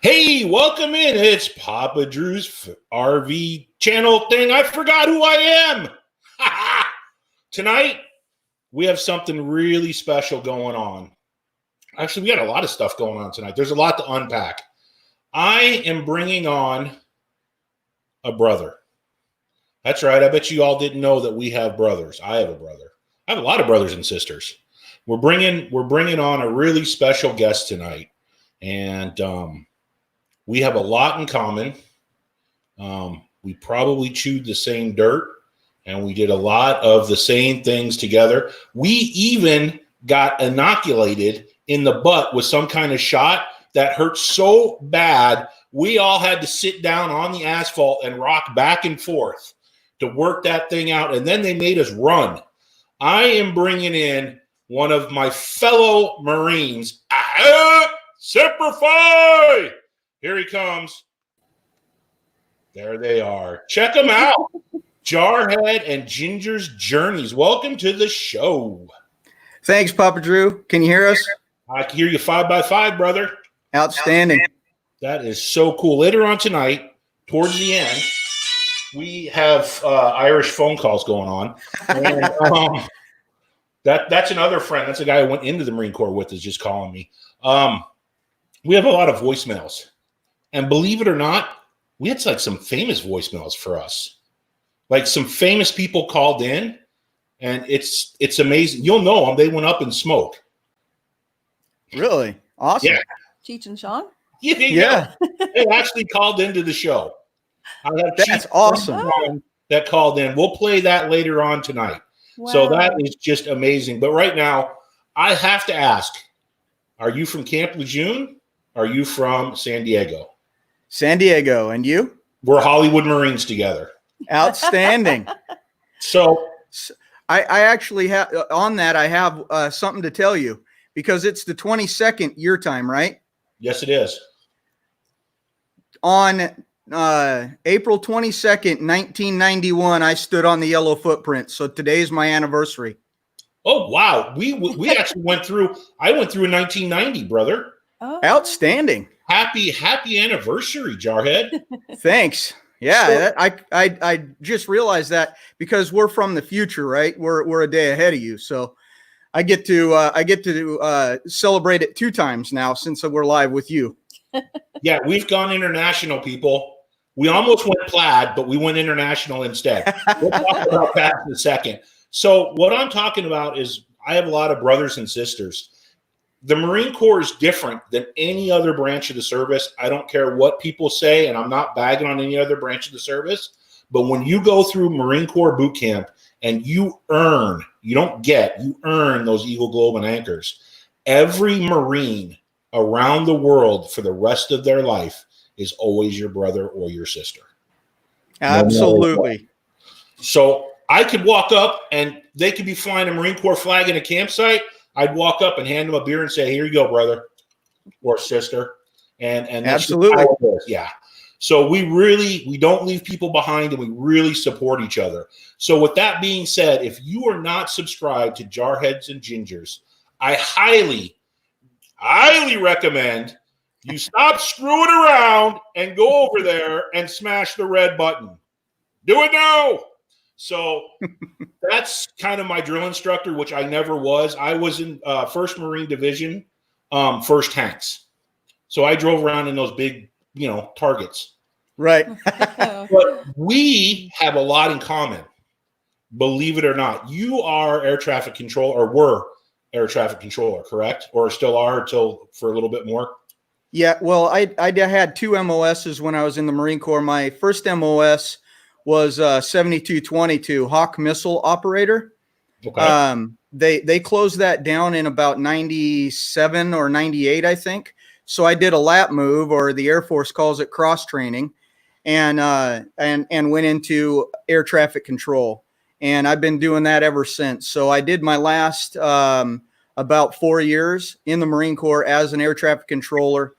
Hey, welcome in. It's Papa Drew's RV channel thing. I forgot who I am. Tonight, we have something really special going on. Actually, we got a lot of stuff going on tonight. There's a lot to unpack. I am bringing on a brother. That's right. I bet you all didn't know that we have brothers. I have a brother. I have a lot of brothers and sisters. We're bringing on a really special guest tonight. And we have a lot in common. We probably chewed the same dirt, and we did a lot of the same things together. We even got inoculated in the butt with some kind of shot that hurt so bad, we all had to sit down on the asphalt and rock back and forth to work that thing out, and then they made us run. I am bringing in one of my fellow Marines. Semper Fi! Here he comes. There they are. Check them out. Jarhead and Ginger's Journeys. Welcome to the show. Thanks, Papa Drew. Can you hear us? I can hear you 5x5, brother. Outstanding. That is so cool. Later on tonight, towards the end, we have Irish phone calls going on. And, that's another friend. That's a guy I went into the Marine Corps with is just calling me. We have a lot of voicemails. And believe it or not, we had like some famous voicemails for us. Like some famous people called in, and it's amazing. You'll know them. They went up in smoke. Really? Awesome. Yeah. Cheech and Chong? Yeah. They actually called into the show. That's awesome. That called in. We'll play that later on tonight. Wow. So that is just amazing. But right now, I have to ask, are you from Camp Lejeune? Are you from San Diego? San Diego. And you? We're Hollywood Marines together. Outstanding. So I actually have on that. I have something to tell you because it's the 22nd your time, right? Yes, it is. On April 22nd, 1991, I stood on the yellow footprint. So today's my anniversary. Oh, wow. We actually went through. I went through in 1990, brother. Oh. Outstanding. Happy anniversary, Jarhead. Thanks. Yeah, I just realized that because we're from the future, right? We're a day ahead of you, so I get to celebrate it 2 times now since we're live with you. Yeah, we've gone international, people. We almost went plaid, but we went international instead. We'll talk about that in a second. So what I'm talking about is I have a lot of brothers and sisters. The Marine Corps is different than any other branch of the service. I don't care what people say, and I'm not bagging on any other branch of the service. But when you go through Marine Corps boot camp and you earn those Eagle Globe and anchors, every Marine around the world for the rest of their life is always your brother or your sister. Absolutely. So I could walk up and they could be flying a Marine Corps flag in a campsite. I'd walk up and hand them a beer and say, "Here you go, brother or sister." And absolutely. Yeah. So we don't leave people behind, and we really support each other. So with that being said, if you are not subscribed to Jarheads and Gingers, I highly recommend you stop screwing around and go over there and smash the red button. Do it now. So that's kind of my drill instructor, which I never was. I was in 1st Marine Division, 1st Tanks. So I drove around in those big, targets. Right. But we have a lot in common. Believe it or not. You are air traffic control, or were air traffic controller, correct? Or still are for a little bit more? Yeah. Well, I had 2 MOSs when I was in the Marine Corps. My first MOS was 7222 Hawk missile operator. Okay. They closed that down in about 97 or 98, I think. So I did a lap move, or the Air Force calls it cross training, and went into air traffic control. And I've been doing that ever since. So I did my last about 4 years in the Marine Corps as an air traffic controller,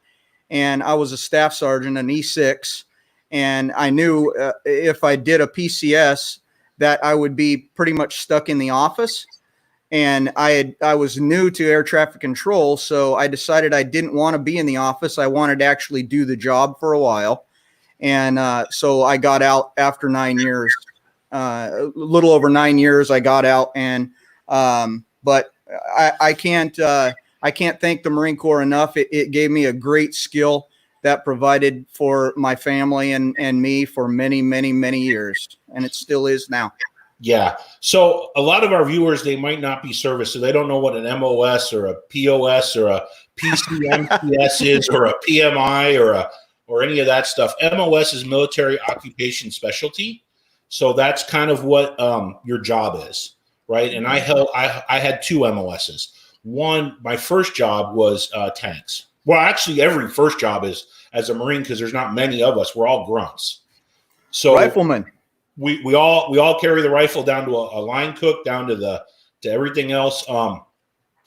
and I was a staff sergeant, an E6. And I knew if I did a PCS that I would be pretty much stuck in the office. and I was new to air traffic control, so I decided I didn't want to be in the office. I wanted to actually do the job for a while, and so I got out after 9 years, a little over 9 years. I got out, and but I can't thank the Marine Corps enough. It gave me a great skill that provided for my family and me for many, many, many years, and it still is now. Yeah. So a lot of our viewers, they might not be service, so they don't know what an MOS or a POS or a PCMPS is, or a PMI or any of that stuff. MOS is military occupation specialty. So that's kind of what your job is, right? And I had 2 MOSs. One, my first job was tanks. Well, actually, every first job is as a Marine, because there's not many of us. We're all grunts. So Rifleman. We all carry the rifle down to a line cook, down to everything else.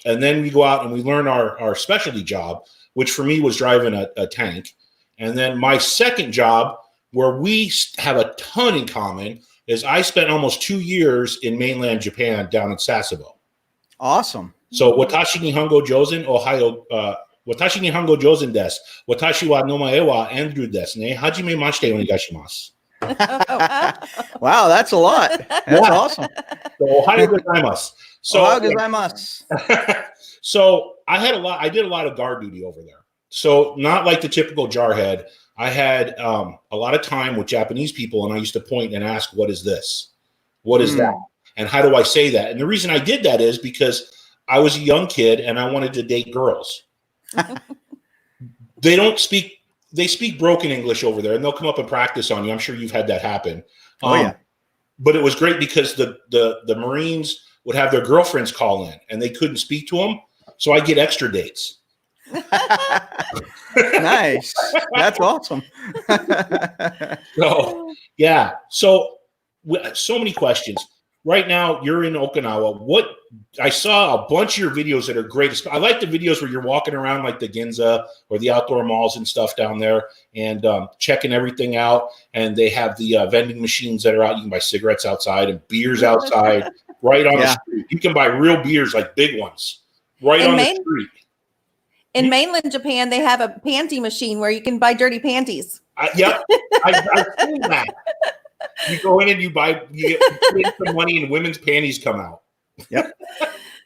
And then we go out and we learn our specialty job, which for me was driving a tank. And then my second job, where we have a ton in common, is I spent almost 2 years in mainland Japan, down in Sasebo. Awesome. So watashi ni hango jozen Ohio. Watashi ni hango jozen desu. Watashi wa nomae wa Andrew desu ne. Hajime mashite onegaishimasu. Wow, that's a lot. That's awesome. So Ohio gozaimasu. So Ohio gozaimasu. So I did a lot of guard duty over there. So not like the typical jarhead. I had a lot of time with Japanese people, and I used to point and ask, "What is this? What is that? And how do I say that?" And the reason I did that is because I was a young kid and I wanted to date girls. They speak broken English over there, and they'll come up and practice on you. I'm sure you've had that happen. Yeah. But it was great because the Marines would have their girlfriends call in, and they couldn't speak to them, so I get extra dates. Nice. That's awesome. So yeah. So many questions. Right now, you're in Okinawa. I saw a bunch of your videos that are great. I like the videos where you're walking around like the Ginza or the outdoor malls and stuff down there, and checking everything out. And they have the vending machines that are out. You can buy cigarettes outside and beers outside, right on the street. You can buy real beers, like big ones, right on the street. In mainland Japan, they have a panty machine where you can buy dirty panties. Yep, I've seen that. You go in and you put in some money, and women's panties come out. Yep.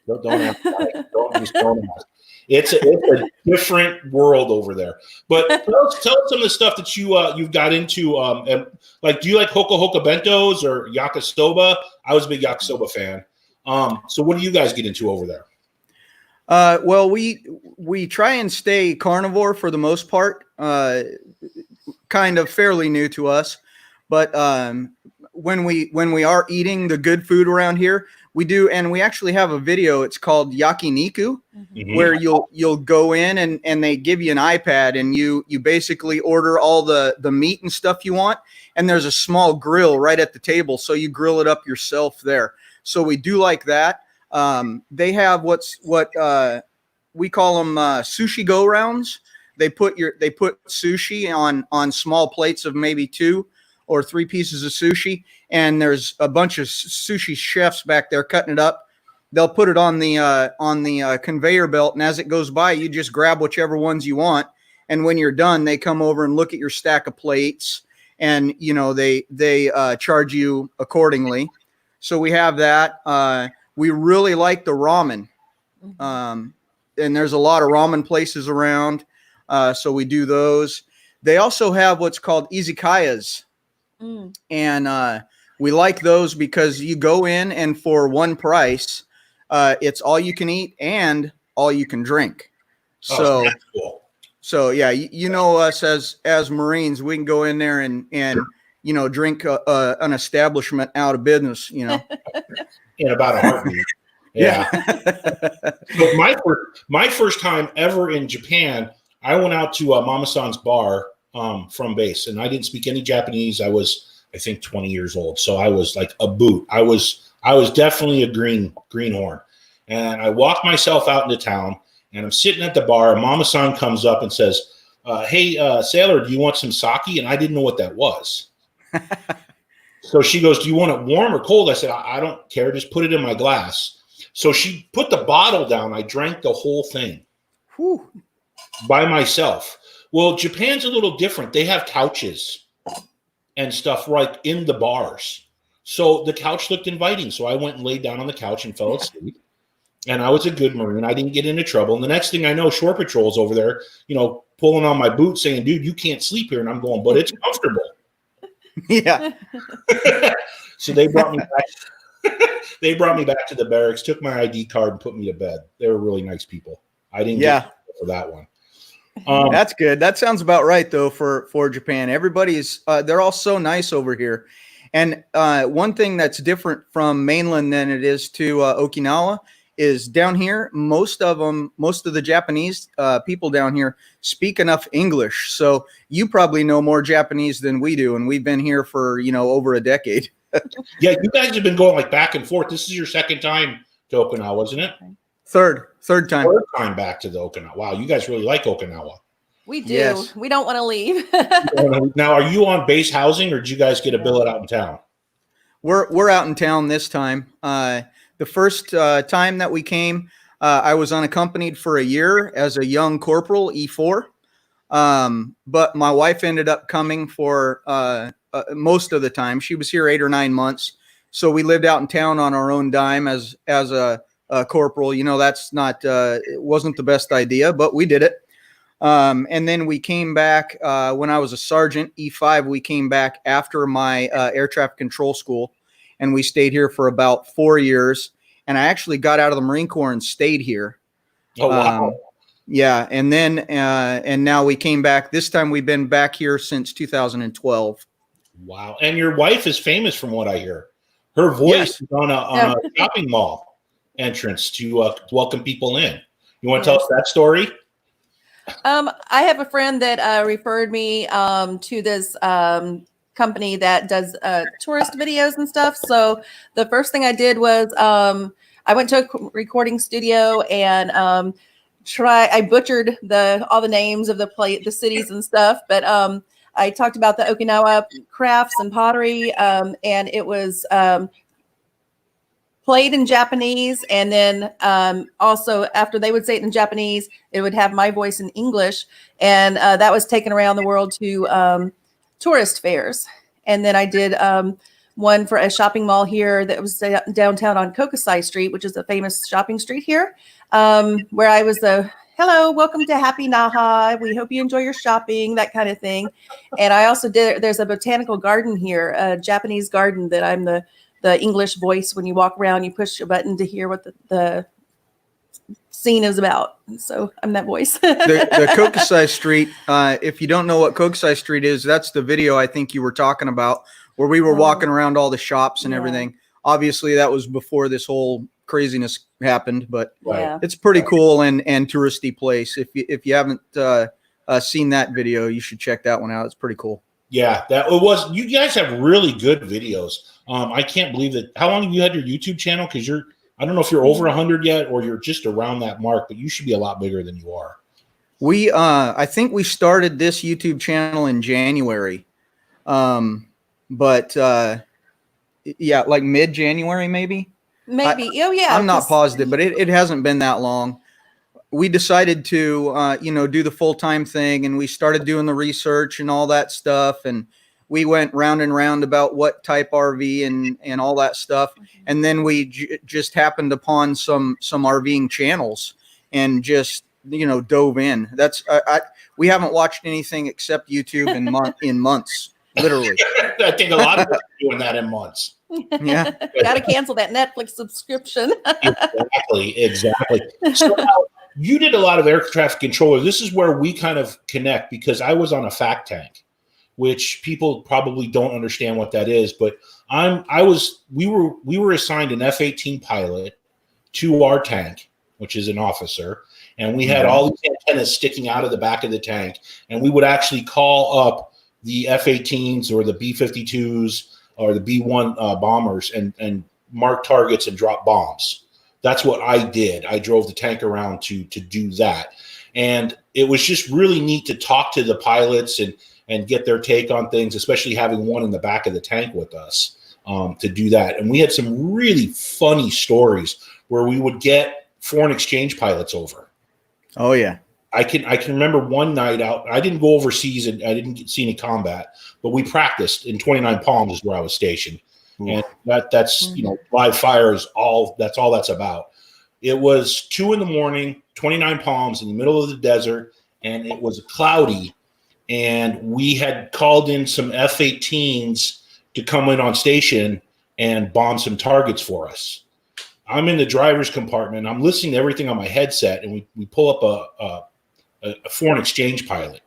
Don't ask. Don't ask. It's a different world over there. But tell us some of the stuff that you've got into. And like, do you like hoka hoka bentos or yakisoba? I was a big yakisoba fan. So what do you guys get into over there? Well, we try and stay carnivore for the most part. Kind of fairly new to us. But when we are eating the good food around here, we do, and we actually have a video. It's called Yakiniku, where you'll go in and they give you an iPad, and you basically order all the meat and stuff you want, and there's a small grill right at the table, so you grill it up yourself there. So we do like that. They have what we call them sushi go rounds. They put sushi on small plates of maybe 2 or 3 pieces of sushi, and there's a bunch of sushi chefs back there cutting it up. They'll put it on the conveyor belt, and as it goes by, you just grab whichever ones you want. And when you're done, they come over and look at your stack of plates, and they charge you accordingly. So we have that. We really like the ramen, and there's a lot of ramen places around, so we do those. They also have what's called izakayas. And we like those because you go in, and for one price, it's all you can eat and all you can drink. So that's cool. So yeah, us as Marines, we can go in there and drink an establishment out of business. In about a heartbeat. Yeah. So my first time ever in Japan, I went out to Mama-san's bar. From base, and I didn't speak any Japanese. I was, I think, 20 years old, so I was like a boot. I was definitely a greenhorn, and I walked myself out into town, and I'm sitting at the bar, and Mama-san comes up and says, "Hey, sailor, do you want some sake?" And I didn't know what that was. So she goes, "Do you want it warm or cold?" I said, "I don't care. Just put it in my glass." So she put the bottle down. I drank the whole thing. Whew. By myself. Well, Japan's a little different. They have couches and stuff right in the bars. So the couch looked inviting. So I went and laid down on the couch and fell asleep. And I was a good Marine. I didn't get into trouble. And the next thing I know, Shore Patrol's over there, pulling on my boot saying, dude, you can't sleep here. And I'm going, but it's comfortable. Yeah. So they brought me back. They brought me back to the barracks, took my ID card, and put me to bed. They were really nice people. I didn't get for that one. That's good. That sounds about right, though, for Japan. Everybody's they're all so nice over here. And one thing that's different from mainland than it is to Okinawa is down here, most of the Japanese people down here speak enough English. So you probably know more Japanese than we do. And we've been here for, over a decade. Yeah, you guys have been going like back and forth. This is your second time to Okinawa, isn't it? Third time. Third time back to the Okinawa. Wow, you guys really like Okinawa. We do. Yes. We don't want to leave. Now, are you on base housing, or did you guys get a billet out in town? We're out in town this time. The first time that we came, I was unaccompanied for a year as a young corporal, E4. But my wife ended up coming for most of the time. She was here 8 or 9 months. So we lived out in town on our own dime as a corporal. That's not, it wasn't the best idea, but we did it. And then we came back when I was a sergeant, E5. We came back after my air traffic control school, and we stayed here for about 4 years. And I actually got out of the Marine Corps and stayed here. Oh, wow. Yeah. And then, and now we came back. This time we've been back here since 2012. Wow. And your wife is famous from what I hear. Her voice is on a shopping mall entrance to welcome people in. You want to tell us that story? I have a friend that referred me to this company that does tourist videos and stuff. So the first thing I did was I went to a recording studio and I butchered all the names of the cities and stuff, but I talked about the Okinawa crafts and pottery, and it was played in Japanese, and then also after they would say it in Japanese, it would have my voice in English, and that was taken around the world to tourist fairs. And then I did one for a shopping mall here that was downtown on Kokosai Street, which is a famous shopping street here, where I was hello, welcome to Happy Naha. We hope you enjoy your shopping, that kind of thing. And I also there's a botanical garden here, a Japanese garden that I'm the English voice. When you walk around, you push a button to hear what the scene is about. So I'm that voice. the Kokosai Street, if you don't know what Kokosai Street is, that's the video I think you were talking about, where we were walking around all the shops and everything. Obviously, that was before this whole craziness happened, but it's pretty cool and touristy place. If you haven't seen that video, you should check that one out. It's pretty cool. Yeah, that it was. You guys have really good videos. I can't believe that. How long have you had your YouTube channel? Because I don't know if you're over 100 yet, or you're just around that mark, but you should be a lot bigger than you are. I think we started this YouTube channel in January. But yeah, like mid-January, maybe. Maybe. I'm not positive, but it hasn't been that long. We decided to, do the full-time thing, and we started doing the research and all that stuff. And we went round and round about what type RV and all that stuff. And then we just happened upon some RVing channels and just, dove in. That's, we haven't watched anything except YouTube in months, literally. I think a lot of us are doing that in months. Yeah. Got to cancel that Netflix subscription. Exactly. So you did a lot of air traffic controller. This is where we kind of connect, because I was on a FAC tank, which people probably don't understand what that is. But we were assigned an F-18 pilot to our tank, which is an officer, and we had all these antennas sticking out of the back of the tank, and we would actually call up the F-18s or the B-52s or the B-1 bombers and mark targets and drop bombs. That's what I did. I drove the tank around to do that. And it was just really neat to talk to the pilots and get their take on things, especially having one in the back of the tank with us to do that. And we had some really funny stories where we would get foreign exchange pilots over. Oh yeah. I can remember one night out. I didn't go overseas and I didn't see any combat, but we practiced in 29 Palms is where I was stationed. Ooh. And that's live fire is all that's about. It was 2 a.m, 29 Palms in the middle of the desert, and it was cloudy. And we had called in some F-18s to come in on station and bomb some targets for us. I'm in the driver's compartment. I'm listening to everything on my headset, and we pull up a foreign exchange pilot.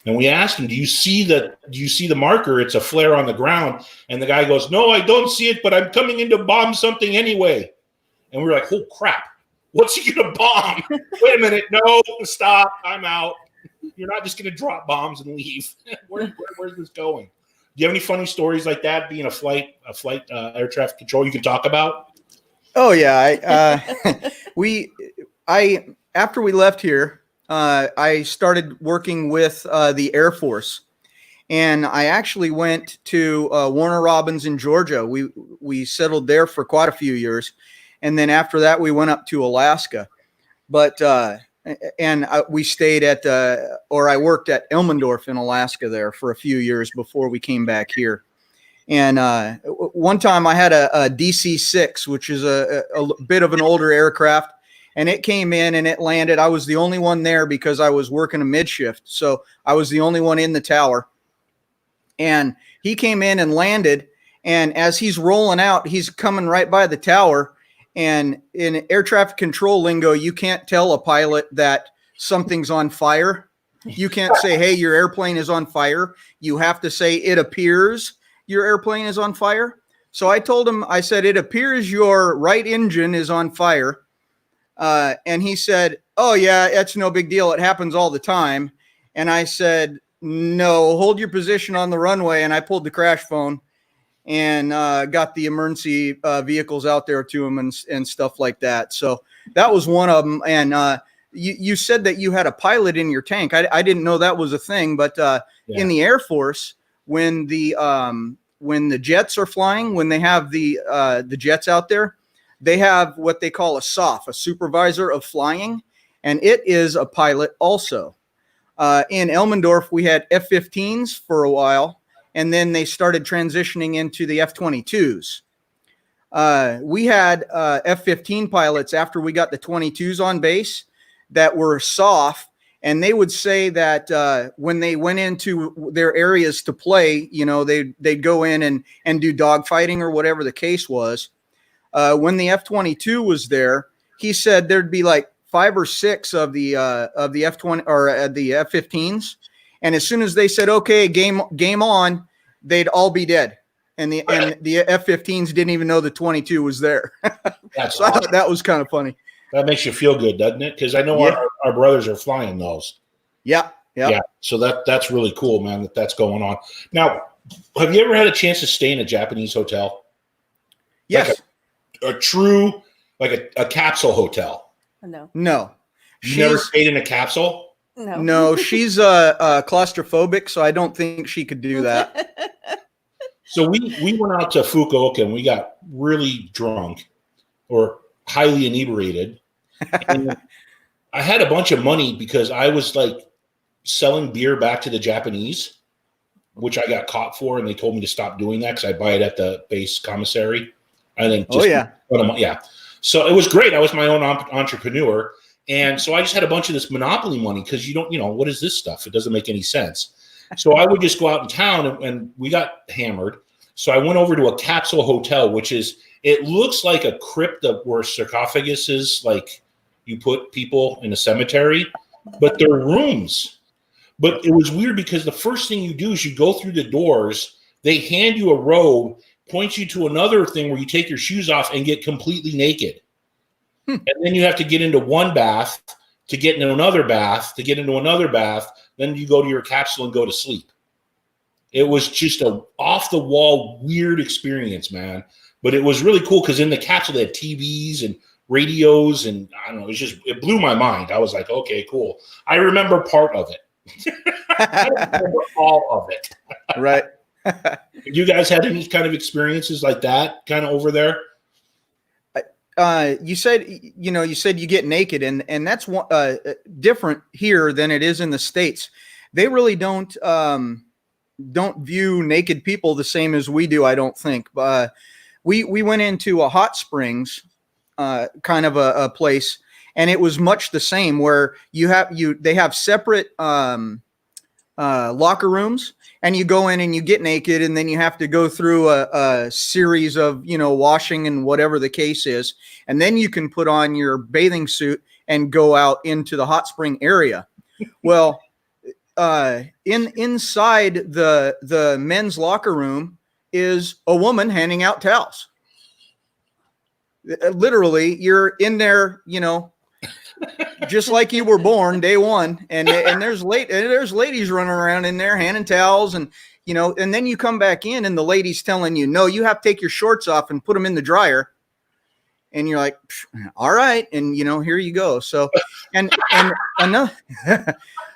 And we asked him, do you see the marker? It's a flare on the ground. And the guy goes, no, I don't see it, but I'm coming in to bomb something anyway. And we were like, oh, crap. What's he going to bomb? Wait a minute. No, stop. I'm out. You're not just going to drop bombs and leave. Where's this going? Do you have any funny stories like that, being a flight air traffic control you can talk about? Oh, yeah. After we left here, I started working with the Air Force, and I actually went to Warner Robins in Georgia. We settled there for quite a few years, and then after that we went up to Alaska. But we stayed at I worked at Elmendorf in Alaska there for a few years before we came back here. And one time I had a DC-6, which is a bit of an older aircraft. And it came in and it landed. I was the only one there because I was working a mid shift. So I was the only one in the tower. And he came in and landed. And as he's rolling out, he's coming right by the tower. And in air traffic control lingo, you can't tell a pilot that something's on fire. You can't say, hey, your airplane is on fire. You have to say, it appears your airplane is on fire. So I told him, I said, it appears your right engine is on fire. And he said, oh yeah, it's no big deal. It happens all the time. And I said, no, hold your position on the runway. And I pulled the crash phone and got the emergency vehicles out there to him and stuff like that. So that was one of them. And you said that you had a pilot in your tank. I didn't know that was a thing, but in the Air Force, when the jets are flying, when they have the jets out there, they have what they call a SOF, a supervisor of flying, and it is a pilot also. In Elmendorf, we had F-15s for a while, and then they started transitioning into the F-22s. We had F-15 pilots after we got the 22s on base that were SOF, and they would say that when they went into their areas to play, they'd go in and do dogfighting or whatever the case was. When the F-22 was there, he said there'd be like 5 or 6 of the F-20 or the F-15s, and as soon as they said okay, game on, they'd all be dead, and the F-15s didn't even know the 22 was there. That's so awesome. I thought that was kind of funny. That makes you feel good, doesn't it? Because I know our brothers are flying those. Yeah. So that's really cool, man. That's going on now. Have you ever had a chance to stay in a Japanese hotel? Yes. Like a true, like a capsule hotel. No. You never stayed in a capsule? No, she's claustrophobic, so I don't think she could do that. So we went out to Fukuoka and we got really drunk or highly inebriated. And I had a bunch of money because I was like selling beer back to the Japanese, which I got caught for, and they told me to stop doing that because I buy it at the base commissary. I think. Yeah. So it was great. I was my own entrepreneur. And so I just had a bunch of this Monopoly money because what is this stuff? It doesn't make any sense. So I would just go out in town and we got hammered. So I went over to a capsule hotel, it looks like a crypt where sarcophaguses, like you put people in a cemetery, but they're rooms. But it was weird because the first thing you do is you go through the doors, they hand you a robe, point you to another thing where you take your shoes off and get completely naked. And then you have to get into one bath to get into another bath, to get into another bath. Then you go to your capsule and go to sleep. It was just a off-the-wall weird experience, man. But it was really cool because in the capsule they had TVs and radios, and I don't know, it blew my mind. I was like, okay, cool. I remember part of it. I don't remember all of it. Right. You guys had any kind of experiences like that kind of over there? you said you get naked, and that's different here than it is in the States. They really don't view naked people the same as we do, I don't think. We went into a hot springs kind of a place, and it was much the same, where they have separate locker rooms, and you go in and you get naked, and then you have to go through a series of washing and whatever the case is, and then you can put on your bathing suit and go out into the hot spring area. Well, inside the men's locker room is a woman handing out towels. Literally, you're in there, just like you were born day one, and there's ladies running around in there handing towels, and and then you come back in, and the lady's telling you, no, you have to take your shorts off and put them in the dryer, and you're like, all right, and here you go. So, and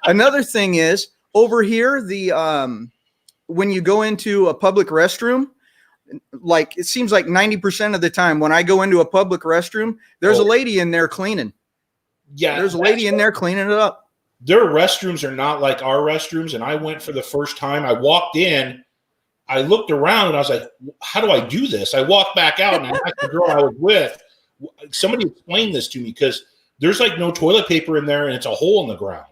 another thing is, over here, when you go into a public restroom, like it seems like 90% of the time when I go into a public restroom, there's a lady in there cleaning. Yeah, there's a lady in there cleaning it up. Their restrooms are not like our restrooms. And I went for the first time. I walked in, I looked around, and I was like, how do I do this? I walked back out, and I asked the girl I was with, somebody explained this to me, because there's like no toilet paper in there, and it's a hole in the ground.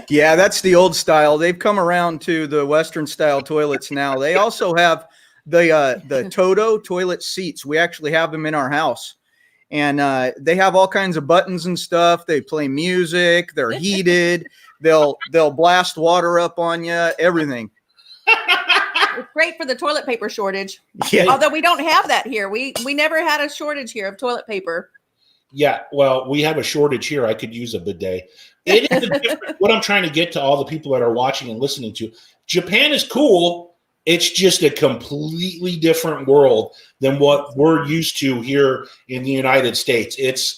Yeah, that's the old style. They've come around to the Western style toilets now. They also have the Toto toilet seats. We actually have them in our house, and they have all kinds of buttons and stuff. They play music. They're heated. They'll blast water up on you. Everything. It's great for the toilet paper shortage. Yeah. Although we don't have that here. We never had a shortage here of toilet paper. Yeah, well, we have a shortage here. I could use a bidet. It is what I'm trying to get to all the people that are watching and listening to. Japan is cool. It's just a completely different world than what we're used to here in the United States. It's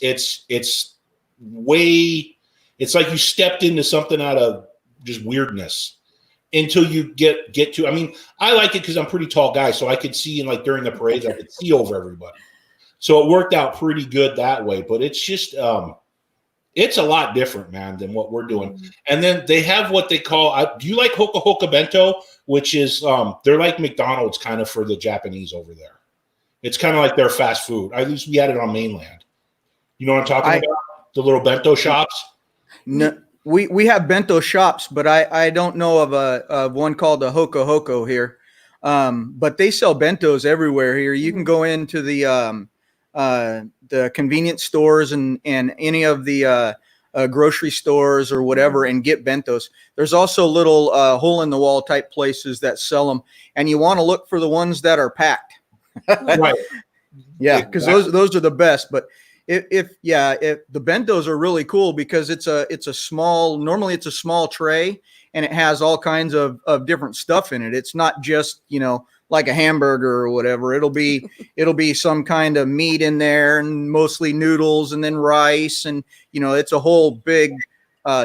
like you stepped into something out of just weirdness until you get to. I mean, I like it because I'm a pretty tall guy, so I could see, and like during the parades, I could see over everybody. So it worked out pretty good that way. But it's just it's a lot different, man, than what we're doing. And then they have what they call, do you like Hoka Hoka Bento? Which is, they're like McDonald's kind of for the Japanese over there. It's kind of like their fast food. At least we had it on mainland. You know what I'm talking about? The little bento shops? No, we have bento shops, but I don't know of one called a Hoka Hoko here. But they sell bentos everywhere here. You can go into the convenience stores and any of the grocery stores or whatever and get bentos. There's also little hole in the wall type places that sell them, and you want to look for the ones that are packed. Right. Yeah, because those are the best. But if the bentos are really cool, because normally it's a small tray, and it has all kinds of different stuff in it. It's not just like a hamburger or whatever. It'll be some kind of meat in there, and mostly noodles, and then rice, and it's a whole big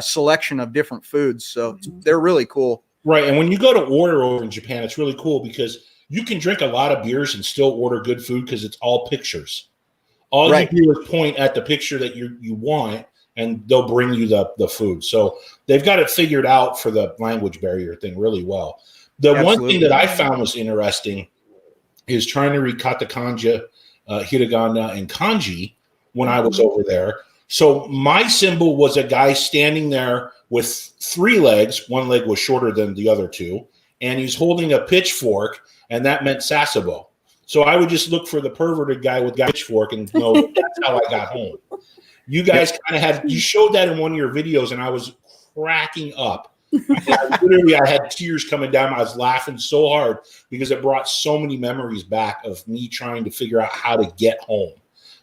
selection of different foods. So they're really cool. Right. And when you go to order over in Japan, it's really cool because you can drink a lot of beers and still order good food because it's all pictures. All you do is point at the picture that you want, and they'll bring you the food. So they've got it figured out for the language barrier thing really well. The one thing that I found was interesting is trying to read katakana, hiragana, and kanji when I was over there. So my symbol was a guy standing there with 3 legs. One leg was shorter than the other 2, and he's holding a pitchfork, and that meant sasabo. So I would just look for the perverted guy with a pitchfork and know that's how I got home. You guys kind of you showed that in one of your videos, and I was cracking up. I had tears coming down. I was laughing so hard because it brought so many memories back of me trying to figure out how to get home.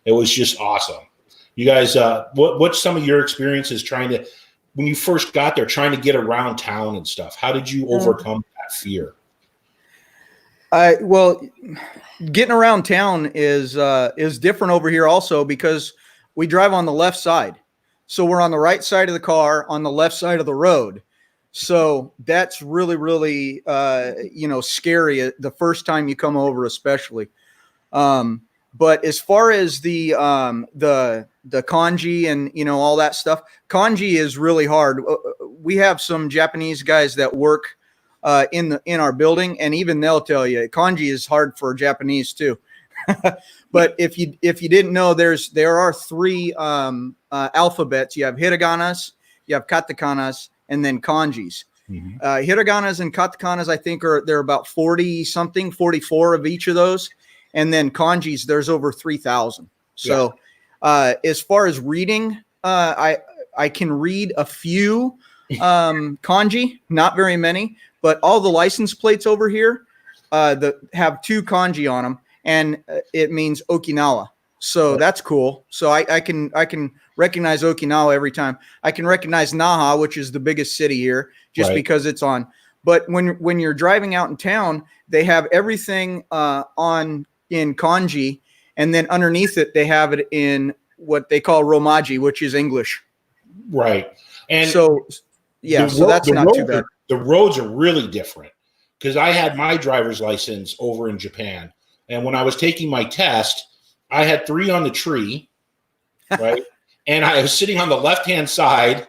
It was just awesome. You guys, what's some of your experiences when you first got there, trying to get around town and stuff? How did you overcome that fear? Well, getting around town is different over here also, because we drive on the left side. So we're on the right side of the car on the left side of the road. So that's really, really, scary the first time you come over, especially. But as far as the kanji and, you know, all that stuff, kanji is really hard. We have some Japanese guys that work in our building, and even they'll tell you kanji is hard for Japanese too. But if you didn't know, there are three alphabets. You have hiraganas, you have katakanas, and then kanjis. Mhm. Hiraganas and katakanas, I think they're about 40 something, 44 of each of those, and then kanjis there's over 3,000. So as far as reading, I can read a few kanji, not very many, but all the license plates over here that have 2 kanji on them, and it means Okinawa. So that's cool. So I can recognize Okinawa every time. I can recognize Naha, which is the biggest city here, just because it's on. But when you're driving out in town, they have everything on in kanji, and then underneath it they have it in what they call romaji, which is English. Right. And so so that's not too bad. The roads are really different, because I had my driver's license over in Japan, and when I was taking my test, I had 3 on the tree, right? And I was sitting on the left-hand side,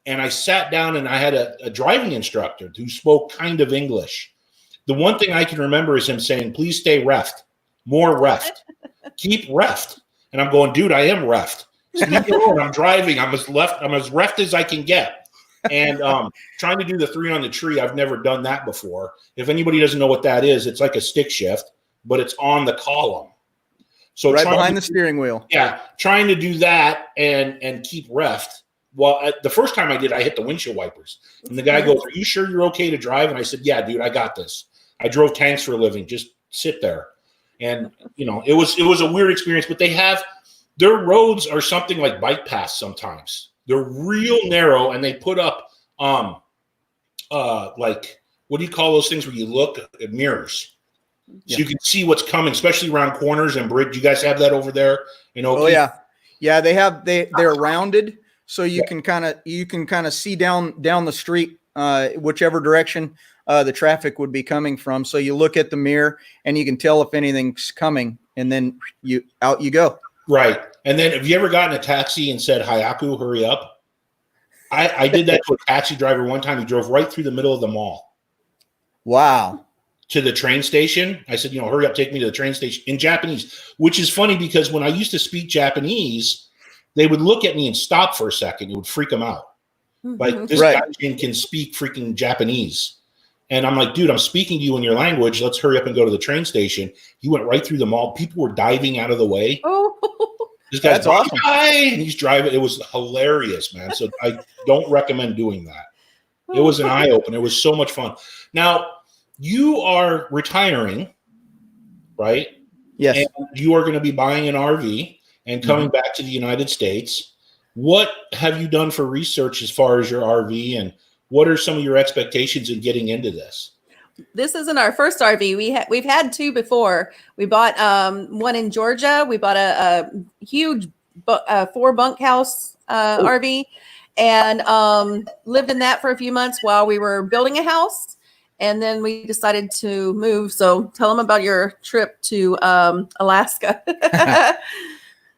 and I sat down, and I had a driving instructor who spoke kind of English. The one thing I can remember is him saying, "Please stay reft, more reft, keep reft." And I'm going, "Dude, I am reft. So leave me alone. I'm driving. I'm as reft as I can get." And trying to do the 3 on the tree, I've never done that before. If anybody doesn't know what that is, it's like a stick shift, but it's on the column. So right behind the steering wheel. Yeah, trying to do that and keep reft. Well, the first time I did, I hit the windshield wipers. And the guy goes, "Are you sure you're okay to drive?" And I said, "Yeah, dude, I got this. I drove tanks for a living. Just sit there." And, you know, it was a weird experience, but their roads are something like bike paths sometimes. They're real narrow, and they put up like, what do you call those things where you look at mirrors? So you can see what's coming, especially around corners and bridge. You guys have that over there? You know? Oh yeah. They're rounded, so you can kind of see down the street, whichever direction the traffic would be coming from. So you look at the mirror and you can tell if anything's coming, and then out you go. Right. And then have you ever gotten a taxi and said, "Hayaku, hurry up"? I did that to a taxi driver one time. He drove right through the middle of the mall. Wow. To the train station. I said, "Hurry up, take me to the train station," in Japanese, which is funny because when I used to speak Japanese, they would look at me and stop for a second. It would freak them out. Like, this guy can speak freaking Japanese. And I'm like, "Dude, I'm speaking to you in your language. Let's hurry up and go to the train station." He went right through the mall. People were diving out of the way. Oh, this guy's that's awesome. And he's driving. It was hilarious, man. So I don't recommend doing that. It was an eye opener. It was so much fun. Now, you are retiring, right? Yes. And you are going to be buying an RV and coming back to the United States. What have you done for research as far as your RV, and what are some of your expectations in getting into this? This isn't our first RV. We've had 2 before. We bought one in Georgia. We bought a huge 4 bunkhouse RV, and lived in that for a few months while we were building a house. And then we decided to move. So tell them about your trip to Alaska.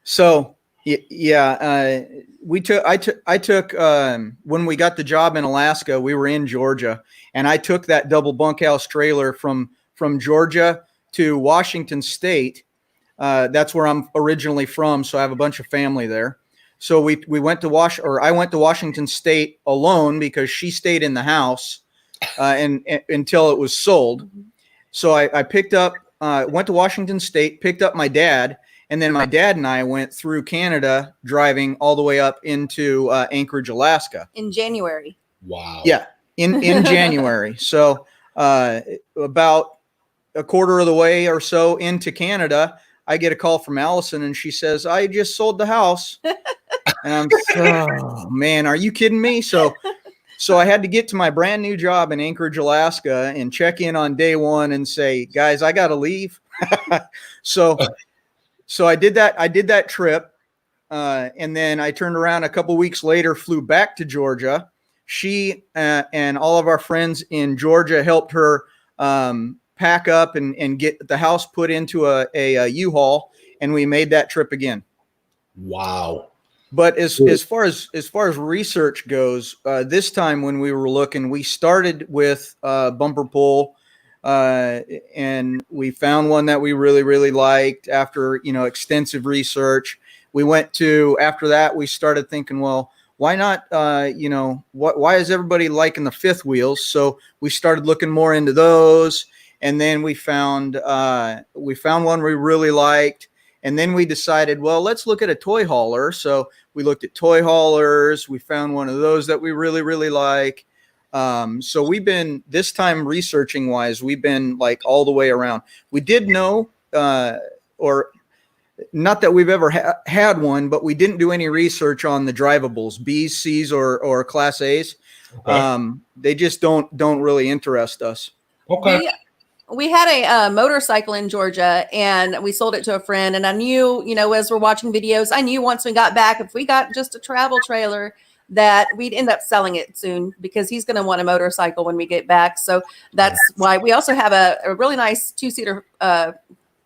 So I took when we got the job in Alaska, we were in Georgia, and I took that double bunkhouse trailer from Georgia to Washington State. That's where I'm originally from, so I have a bunch of family there. So we went to I went to Washington State alone because she stayed in the house and until it was sold. So I went to Washington State, picked up my dad, and then my dad and I went through Canada, driving all the way up into Anchorage, Alaska. In January. Wow. Yeah, in January. So about a quarter of the way or so into Canada, I get a call from Allison, and she says, "I just sold the house." And oh man, are you kidding me? So I had to get to my brand new job in Anchorage, Alaska, and check in on day one and say, "Guys, I got to leave." So I did that. I did that trip, and then I turned around a couple weeks later, flew back to Georgia. She and all of our friends in Georgia helped her pack up and get the house put into a U-Haul, and we made that trip again. Wow. But as far as research goes, this time when we were looking, we started with bumper pull, and we found one that we really liked after extensive research. We went to, after that we started thinking, well, why not why is everybody liking the fifth wheels? So we started looking more into those, and then we found one we really liked. And then we decided, well, let's look at a toy hauler. So we looked at toy haulers. We found one of those that we really like. So we've been, this time researching wise, we've been like all the way around. We did know, or not that we've ever had one, but we didn't do any research on the drivables, B's, C's, or Class A's. Okay. They just don't really interest us. Okay. We had a motorcycle in Georgia, and we sold it to a friend. And I knew, as we're watching videos, I knew once we got back, if we got just a travel trailer, that we'd end up selling it soon, because he's going to want a motorcycle when we get back. So that's why we also have a really nice 2-seater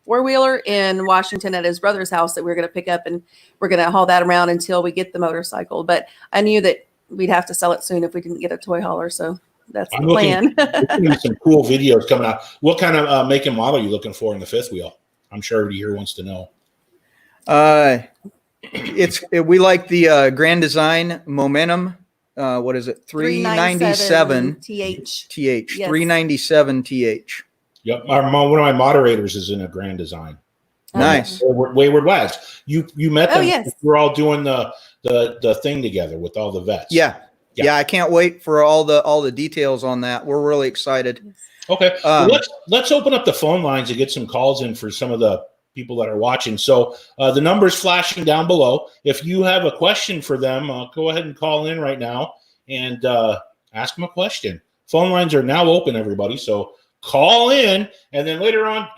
four-wheeler in Washington at his brother's house that we're going to pick up, and we're going to haul that around until we get the motorcycle. But I knew that we'd have to sell it soon if we didn't get a toy hauler. So that's the plan. Looking at some cool videos coming out. What kind of make and model are you looking for in the fifth wheel? I'm sure everybody here wants to know. We like the Grand Design Momentum. What is it? 397 TH. TH. Yes. 397 TH. Yep. One of my moderators is in a Grand Design. Nice. Wayward Wags. You met them. Oh, yes. We're all doing the thing together with all the vets. Yeah, I can't wait for all the details on that. We're really excited. Okay, let's open up the phone lines and get some calls in for some of the people that are watching. So the number's flashing down below. If you have a question for them, go ahead and call in right now and ask them a question. Phone lines are now open, everybody. So call in, and then later on,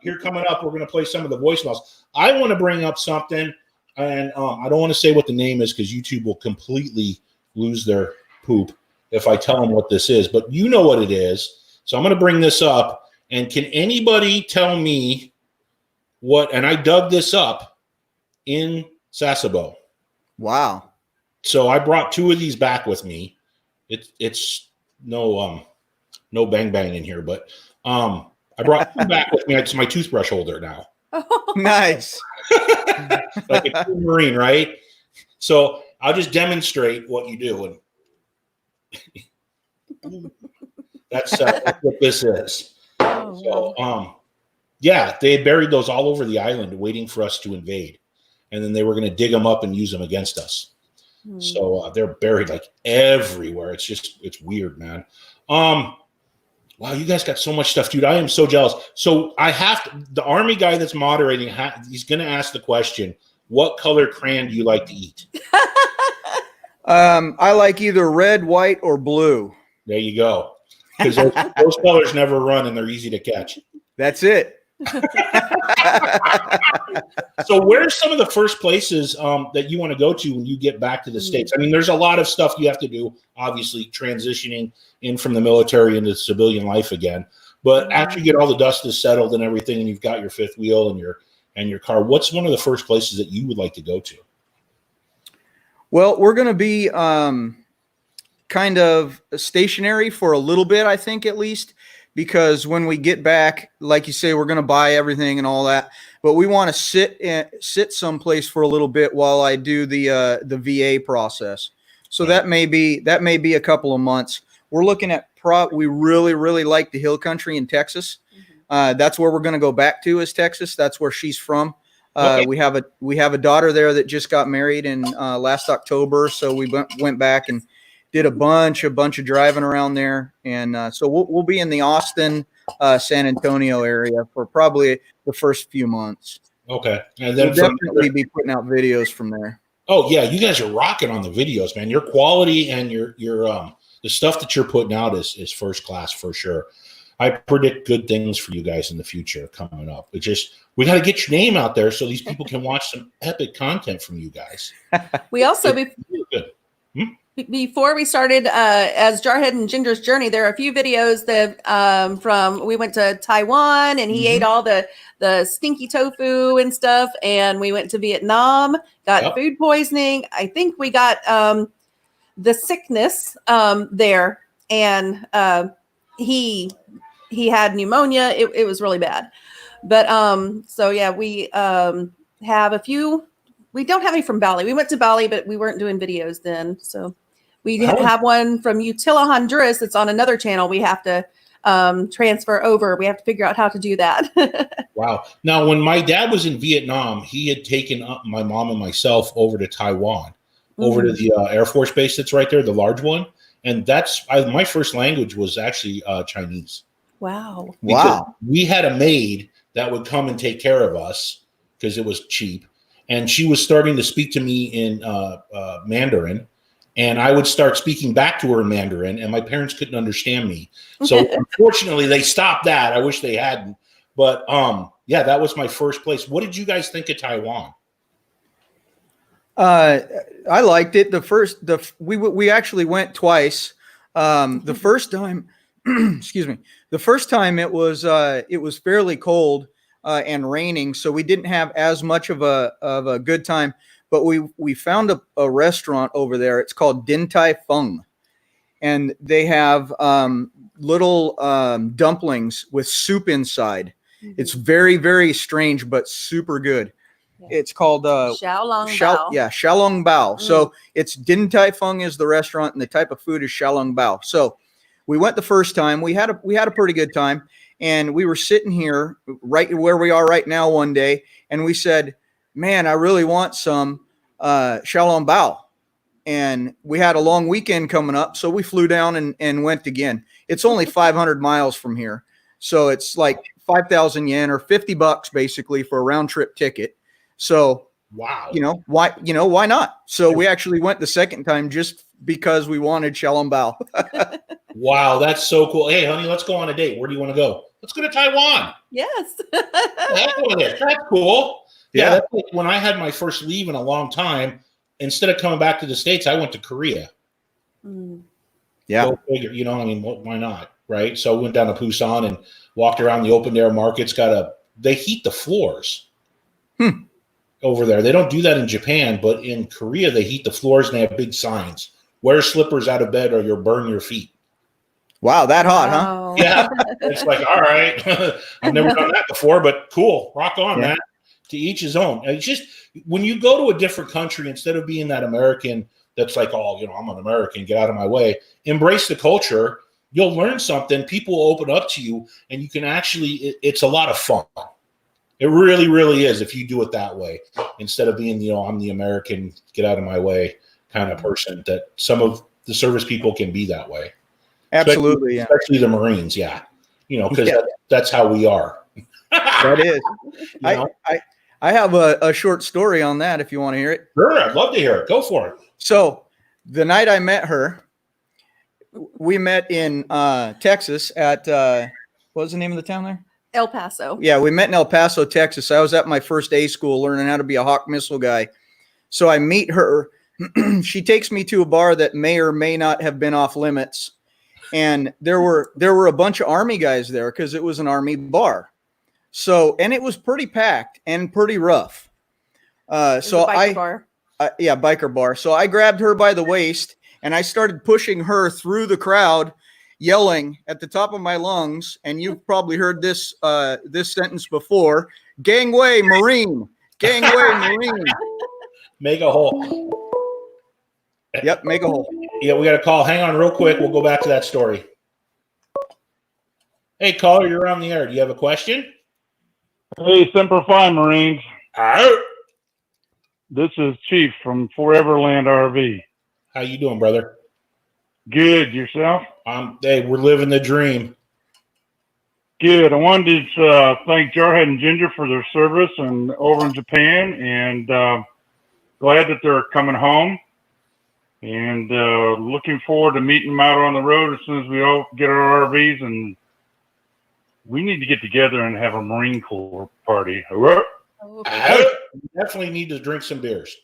here coming up, we're going to play some of the voicemails. I want to bring up something, and I don't want to say what the name is because YouTube will completely lose their poop if I tell them what this is, but you know what it is. So I'm going to bring this up, and can anybody tell me what, and I dug this up in Sasebo. Wow. So I brought two of these back with me. It's no bang bang in here, but I brought two back with me. It's my toothbrush holder now. Nice. Like a true Marine, right? So I'll just demonstrate what you do. And that's what this is. So, yeah, they had buried those all over the island waiting for us to invade. And then they were going to dig them up and use them against us. So they're buried like everywhere. It's weird, man. Wow, you guys got so much stuff, dude. I am so jealous. So the Army guy that's moderating, he's going to ask the question, what color crayon do you like to eat? I like either red, white, or blue. There you go. Because those colors never run and they're easy to catch. That's it. So where's some of the first places that you want to go to when you get back to the States? I mean, there's a lot of stuff you have to do, obviously, transitioning in from the military into civilian life again. But after you get all the dust is settled and everything, and you've got your fifth wheel and your car, what's one of the first places that you would like to go to? Well, we're going to be kind of stationary for a little bit, I think, at least, because when we get back, like you say, we're going to buy everything and all that, but we want to sit someplace for a little bit while I do the VA process. So that may be a couple of months. We're looking at we really like the hill country in Texas. That's where we're going to go back to, is Texas. That's where she's from. Okay. We have a daughter there that just got married in last October, so we went back and did a bunch of driving around there, and so we'll be in the Austin, San Antonio area for probably the first few months. Okay, and then we'll definitely be putting out videos from there. Oh yeah, you guys are rocking on the videos, man. Your quality and your the stuff that you're putting out is first class for sure. I predict good things for you guys in the future coming up. It's just, we got to get your name out there so these people can watch some epic content from you guys. We also, Before we started as Jarhead and Ginger's journey, there are a few videos that we went to Taiwan and he ate all the stinky tofu and stuff, and we went to Vietnam, got food poisoning. I think we got the sickness there, and he had pneumonia. It was really bad. But so yeah, we have a few. We don't have any from Bali. We went to Bali, but we weren't doing videos then. So we have one from Utila, Honduras. That's on another channel. We have to transfer over. We have to figure out how to do that. Wow. Now, when my dad was in Vietnam, he had taken up my mom and myself over to Taiwan, over to the Air Force base that's right there, the large one. And that's my first language was actually Chinese. Wow. Because we had a maid that would come and take care of us because it was cheap. And she was starting to speak to me in Mandarin. And I would start speaking back to her in Mandarin, and my parents couldn't understand me. So unfortunately, they stopped that. I wish they hadn't. But yeah, that was my first place. What did you guys think of Taiwan? I liked it. We actually went twice. The first time, excuse me, the first time it was fairly cold and raining, so we didn't have as much of a good time. But we found a restaurant over there. It's called Din Tai Fung, and they have little dumplings with soup inside. It's very, very strange, but super good. Yeah. It's called Xiaolong Bao. Yeah, Xiaolong Bao. So it's Din Tai Fung is the restaurant, and the type of food is Xiaolong Bao. So we went the first time. We had a pretty good time, and we were sitting here right where we are right now one day, and we said, man, I really want some Xiaolong Bao. And we had a long weekend coming up, so we flew down and went again. It's only 500 miles from here. So it's like 5,000 yen or $50 basically for a round trip ticket. So, wow, why not? So we actually went the second time just because we wanted Xiaolong Bao. Wow, that's so cool. Hey, honey, let's go on a date. Where do you want to go? Let's go to Taiwan. Yes. That's cool. Yeah, that's like when I had my first leave in a long time, instead of coming back to the States, I went to Korea. Yeah. Go figure, I mean, why not? Right. So I went down to Busan and walked around the open air markets. They heat the floors over there. They don't do that in Japan, but in Korea, they heat the floors and they have big signs. Wear slippers out of bed or you'll burn your feet. Wow, that hot, huh? Yeah. It's like, all right. I've never done that before, but cool. Rock on, man. To each his own. It's just when you go to a different country, instead of being that American that's like, oh, I'm an American, get out of my way, embrace the culture. You'll learn something. People will open up to you, and you can actually, it's a lot of fun. It really, really is if you do it that way, instead of being, I'm the American, get out of my way kind of person, that some of the service people can be that way. Absolutely. Especially the Marines. Yeah. Because that's how we are. That is. I have a short story on that if you want to hear it. Sure, I'd love to hear it. Go for it. So the night I met her, we met in Texas at what was the name of the town there? El Paso. Yeah, we met in El Paso, Texas. I was at my first A school learning how to be a Hawk missile guy. So I meet her. She takes me to a bar that may or may not have been off limits. And there were a bunch of Army guys there because it was an Army bar. So, and it was pretty packed and pretty rough. Biker bar. Biker bar. So I grabbed her by the waist and I started pushing her through the crowd, yelling at the top of my lungs. And you've probably heard this sentence before: "Gangway, Marine! Gangway, Marine!" Make a hole. Yep, make a hole. Yeah, we got a call. Hang on, real quick. We'll go back to that story. Hey, caller, you're on the air. Do you have a question? Hey, Semper Fi, Marines. Arr! This is Chief from Foreverland RV. How you doing, brother? Good. Yourself? Hey, we're living the dream. Good. I wanted to thank Jarhead and Ginger for their service and over in Japan, and glad that they're coming home. And looking forward to meeting them out on the road as soon as we all get our RVs. And we need to get together and have a Marine Corps party. I definitely need to drink some beers.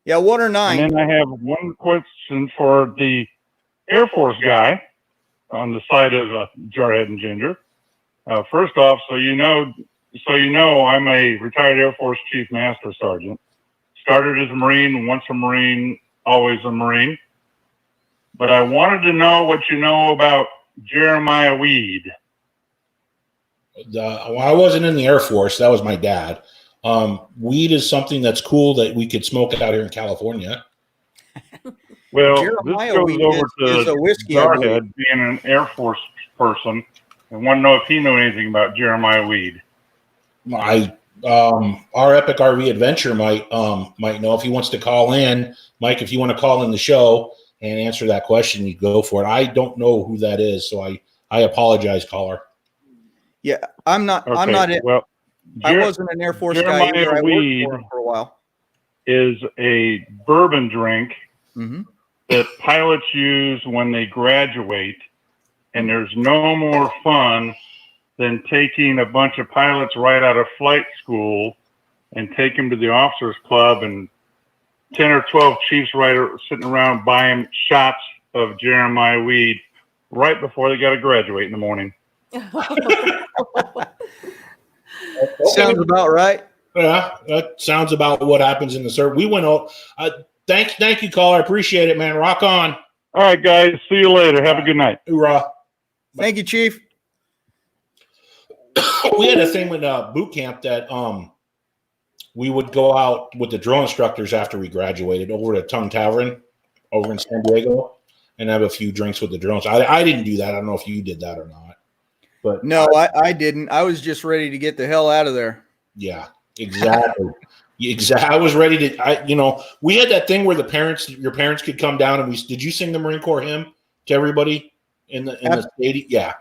Yeah, 1 or 9. And then I have one question for the Air Force guy on the side of Jarhead and Ginger. First off, so you know, I'm a retired Air Force Chief Master Sergeant. Started as a Marine, once a Marine, always a Marine. But I wanted to know what you know about Jeremiah Weed. Well, I wasn't in the Air Force. That was my dad. Weed is something that's cool that we could smoke out here in California. Well, Jeremiah this goes Weed over is a to whiskey, I believe. Jarhead being an Air Force person and want to know if he knew anything about Jeremiah Weed. Our Epic RV Adventure might know. If he wants to call in. Mike, if you want to call in the show and answer that question, you go for it. I don't know who that is, so I apologize, caller. Yeah, I'm not. Okay, I'm not. Well, I wasn't an Air Force guy either. I Weed worked for him for a while. Is a bourbon drink Mm-hmm. that pilots use when they graduate, and there's no more fun than taking a bunch of pilots right out of flight school and take them to the officers club, and 10 or 12 chiefs sitting around buying shots of Jeremiah Weed right before they got to graduate in the morning. Sounds about right. Yeah, that sounds about what happens in the service. We went out. Thank you, caller. I appreciate it, man. Rock on. All right, guys. See you later. Have a good night. Hoorah. Thank you, Chief. We had a thing with boot camp that we would go out with the drill instructors after we graduated over to Tongue Tavern over in San Diego and have a few drinks with the drills. I didn't do that. I don't know if you did that or not. But no, I didn't. I was just ready to get the hell out of there. Yeah, exactly. Exactly. I was ready to. We had that thing where your parents could come down and did you sing the Marine Corps hymn to everybody in the stadium? Yeah,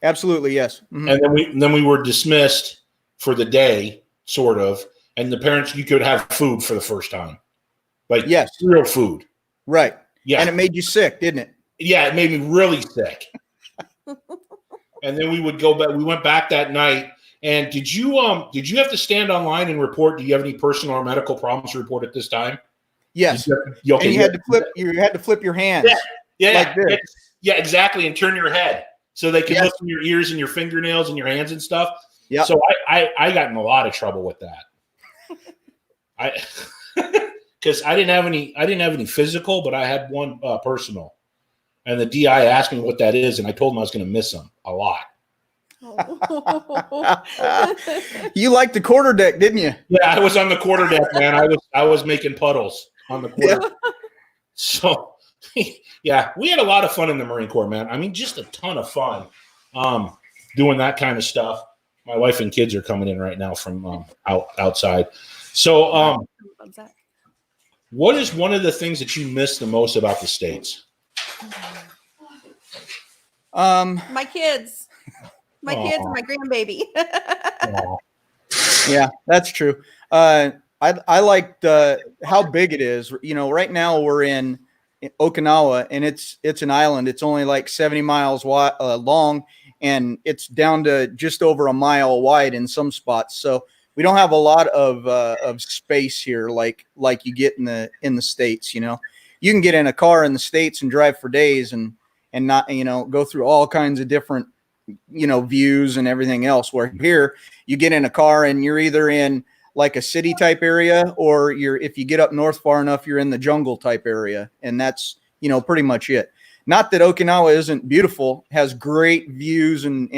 absolutely, yes. Mm-hmm. And then we were dismissed for the day, sort of. And the parents, you could have food for the first time, like yes, real food, right? Yeah, and it made you sick, didn't it? Yeah, it made me really sick. And then we would go back. We went back that night. And did you have to stand online and report? Do you have any personal or medical problems to report at this time? Yes. And you had to flip your hands. Yeah. Like this. Yeah, exactly. And turn your head so they can look in your ears and your fingernails and your hands and stuff. Yeah. So I got in a lot of trouble with that. Because I didn't have any physical, but I had one personal. And the DI asked me what that is, and I told him I was going to miss him a lot. You liked the quarter deck, didn't you? Yeah, I was on the quarter deck, man. I was making puddles on the quarter deck. So, yeah, we had a lot of fun in the Marine Corps, man. I mean, just a ton of fun doing that kind of stuff. My wife and kids are coming in right now from outside. So, what is one of the things that you miss the most about the States? My kids. My kids and my grandbaby. Yeah, that's true. I liked how big it is. Right now we're in Okinawa, and it's an island. It's only like 70 miles long, and it's down to just over a mile wide in some spots. So we don't have a lot of space here like you get in the States. You can get in a car in the States and drive for days and not go through all kinds of different views and everything else, where here you get in a car and you're either in like a city type area, or if you get up north far enough, you're in the jungle type area. And that's, pretty much it. Not that Okinawa isn't beautiful, has great views and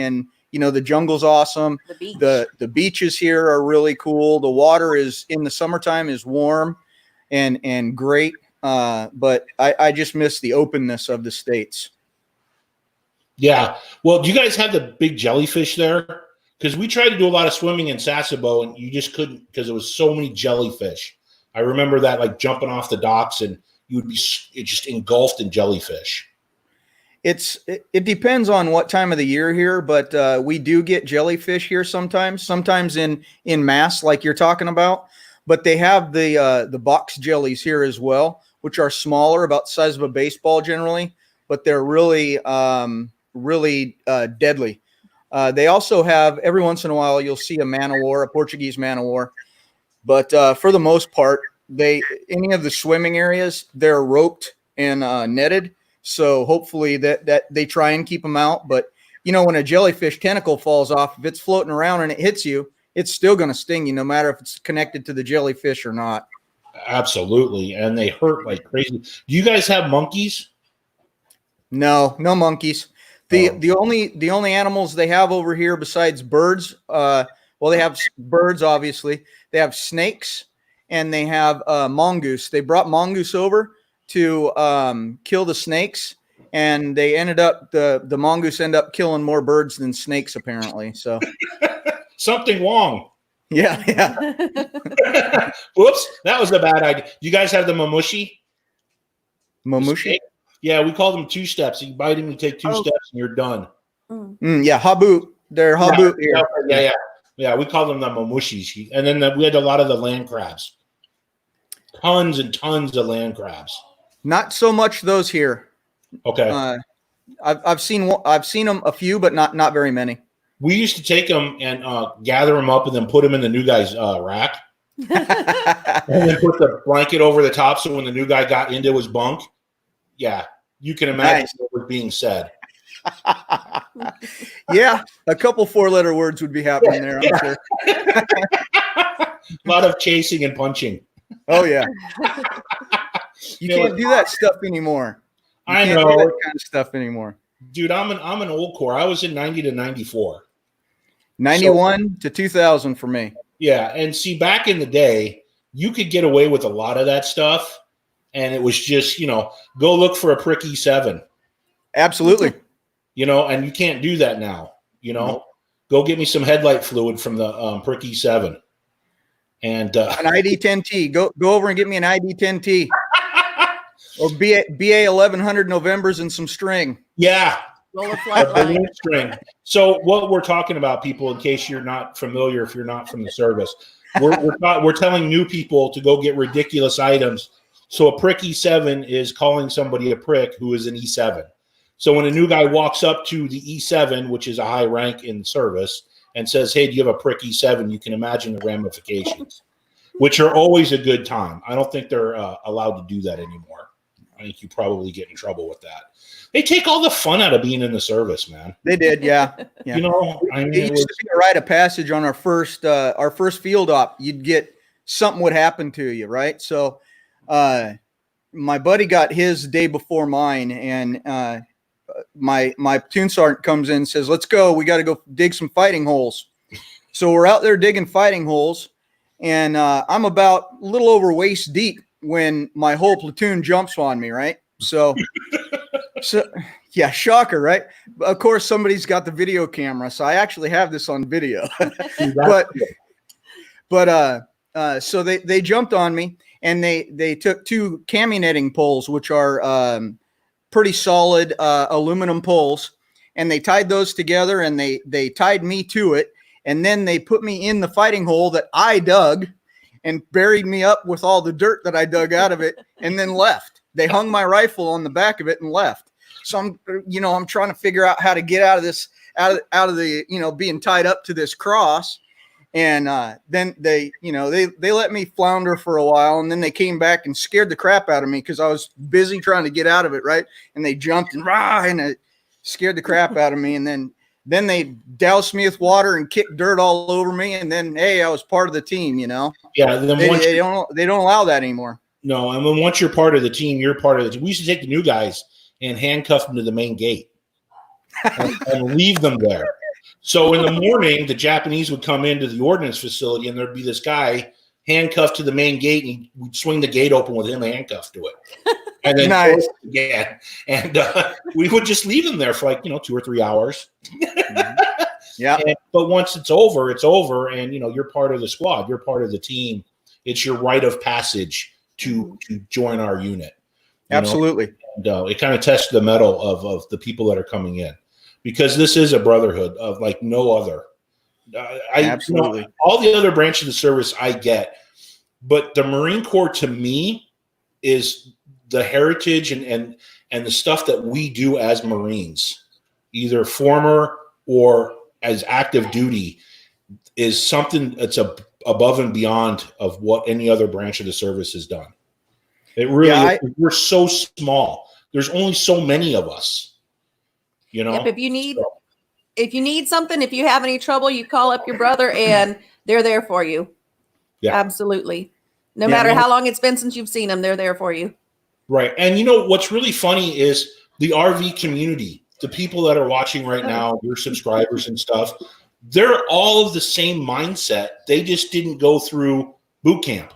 the jungle's awesome. The beaches here are really cool. The water is in the summertime is warm and great. But I just miss the openness of the States. Yeah. Well, do you guys have the big jellyfish there? Because we tried to do a lot of swimming in Sasebo, and you just couldn't because there was so many jellyfish. I remember that, like jumping off the docks, and you would be just engulfed in jellyfish. It depends on what time of the year here, but we do get jellyfish here sometimes in mass, like you're talking about. But they have the box jellies here as well, which are smaller, about the size of a baseball generally, but they're really deadly. They also have, every once in a while, you'll see a man-o'-war, a Portuguese man-o'-war. But for the most part, any of the swimming areas, they're roped and netted. So hopefully that they try and keep them out. But you know, when a jellyfish tentacle falls off, if it's floating around and it hits you, it's still going to sting you, no matter if it's connected to the jellyfish or not. Absolutely, and they hurt like crazy. Do you guys have monkeys? No monkeys. The only animals they have over here besides birds, well, they have birds, obviously. They have snakes and they have mongoose. They brought mongoose over to kill the snakes, and they ended up the mongoose ended up killing more birds than snakes, apparently. So something wrong. Yeah. Whoops, that was a bad idea. You guys have the mamushi? Mamushi? Yeah, we call them 2 steps. You bite them, you take 2 steps, and you're done. Yeah, habu. They're habu here. Yeah. We call them the mamushis. And then we had a lot of the land crabs. Tons and tons of land crabs. Not so much those here. Okay. I've seen them a few, but not very many. We used to take them and gather them up and then put them in the new guy's rack. And then put the blanket over the top so when the new guy got into his bunk, yeah, you can imagine what was being said. Yeah, a couple 4-letter words would be happening there, I'm sure. A lot of chasing and punching. Oh, yeah. You can't do that stuff anymore. I know. You can't do that kind of stuff anymore. Dude, I'm an old core. I was in 90 to 94. 91 to 2000 for me. Yeah, and see, back in the day, you could get away with a lot of that stuff, and it was just, go look for a prick E7. Absolutely. And you can't do that now. Go get me some headlight fluid from the prick E7. And an ID10T. Go over and get me an ID10T. Or BA 1100 Novembers and some string. Yeah. String. So what we're talking about, people, in case you're not familiar, if you're not from the service, we're telling new people to go get ridiculous items. So a prick E7 is calling somebody a prick who is an E7. So when a new guy walks up to the E7, which is a high rank in service, and says, "Hey, do you have a prick E7?" You can imagine the ramifications, which are always a good time. I don't think they're allowed to do that anymore. I think you probably get in trouble with that. They take all the fun out of being in the service, man. They did, yeah. It used to be a rite of passage on our first field op. You'd get something would happen to you, right? So, my buddy got his day before mine, and my platoon sergeant comes in and says, "Let's go. We got to go dig some fighting holes." So we're out there digging fighting holes, and I'm about a little over waist deep when my whole platoon jumps on me, right? So yeah, shocker, right? Of course, somebody's got the video camera, so I actually have this on video. So they jumped on me, and they took 2 cami netting poles, which are pretty solid aluminum poles, and they tied those together, and they tied me to it, and then they put me in the fighting hole that I dug and buried me up with all the dirt that I dug out of it, and then left. They hung my rifle on the back of it and left. So I'm trying to figure out how to get out of this, out of the, being tied up to this cross. And then they let me flounder for a while, and then they came back and scared the crap out of me because I was busy trying to get out of it, right? And they jumped and it scared the crap out of me. And then they doused me with water and kicked dirt all over me. And then, hey, I was part of the team, Yeah. Then they don't allow that anymore. No, and then once you're part of the team, you're part of the team. We used to take the new guys and handcuff them to the main gate and leave them there. So in the morning, the Japanese would come into the ordnance facility, and there'd be this guy handcuffed to the main gate, and we'd swing the gate open with him handcuffed to it. And then nice. And we would just leave him there for 2 or 3 hours. Yeah. But once it's over, and you're part of the squad, you're part of the team. It's your rite of passage to join our unit. Absolutely. And it kind of tests the mettle of the people that are coming in, because this is a brotherhood of like no other. Absolutely. All the other branches of the service I get, but the Marine Corps to me is the heritage and the stuff that we do as Marines, either former or as active duty, is something that's a above and beyond of what any other branch of the service has done. It really, we're so small. There's only so many of us, you know? Yep, if you need something, if you have any trouble, you call up your brother and they're there for you. Yeah. Absolutely. No matter how long it's been since you've seen them, they're there for you. Right. And you know, what's really funny is the RV community, the people that are watching right now, your subscribers and stuff, they're all of the same mindset. They just didn't go through boot camp.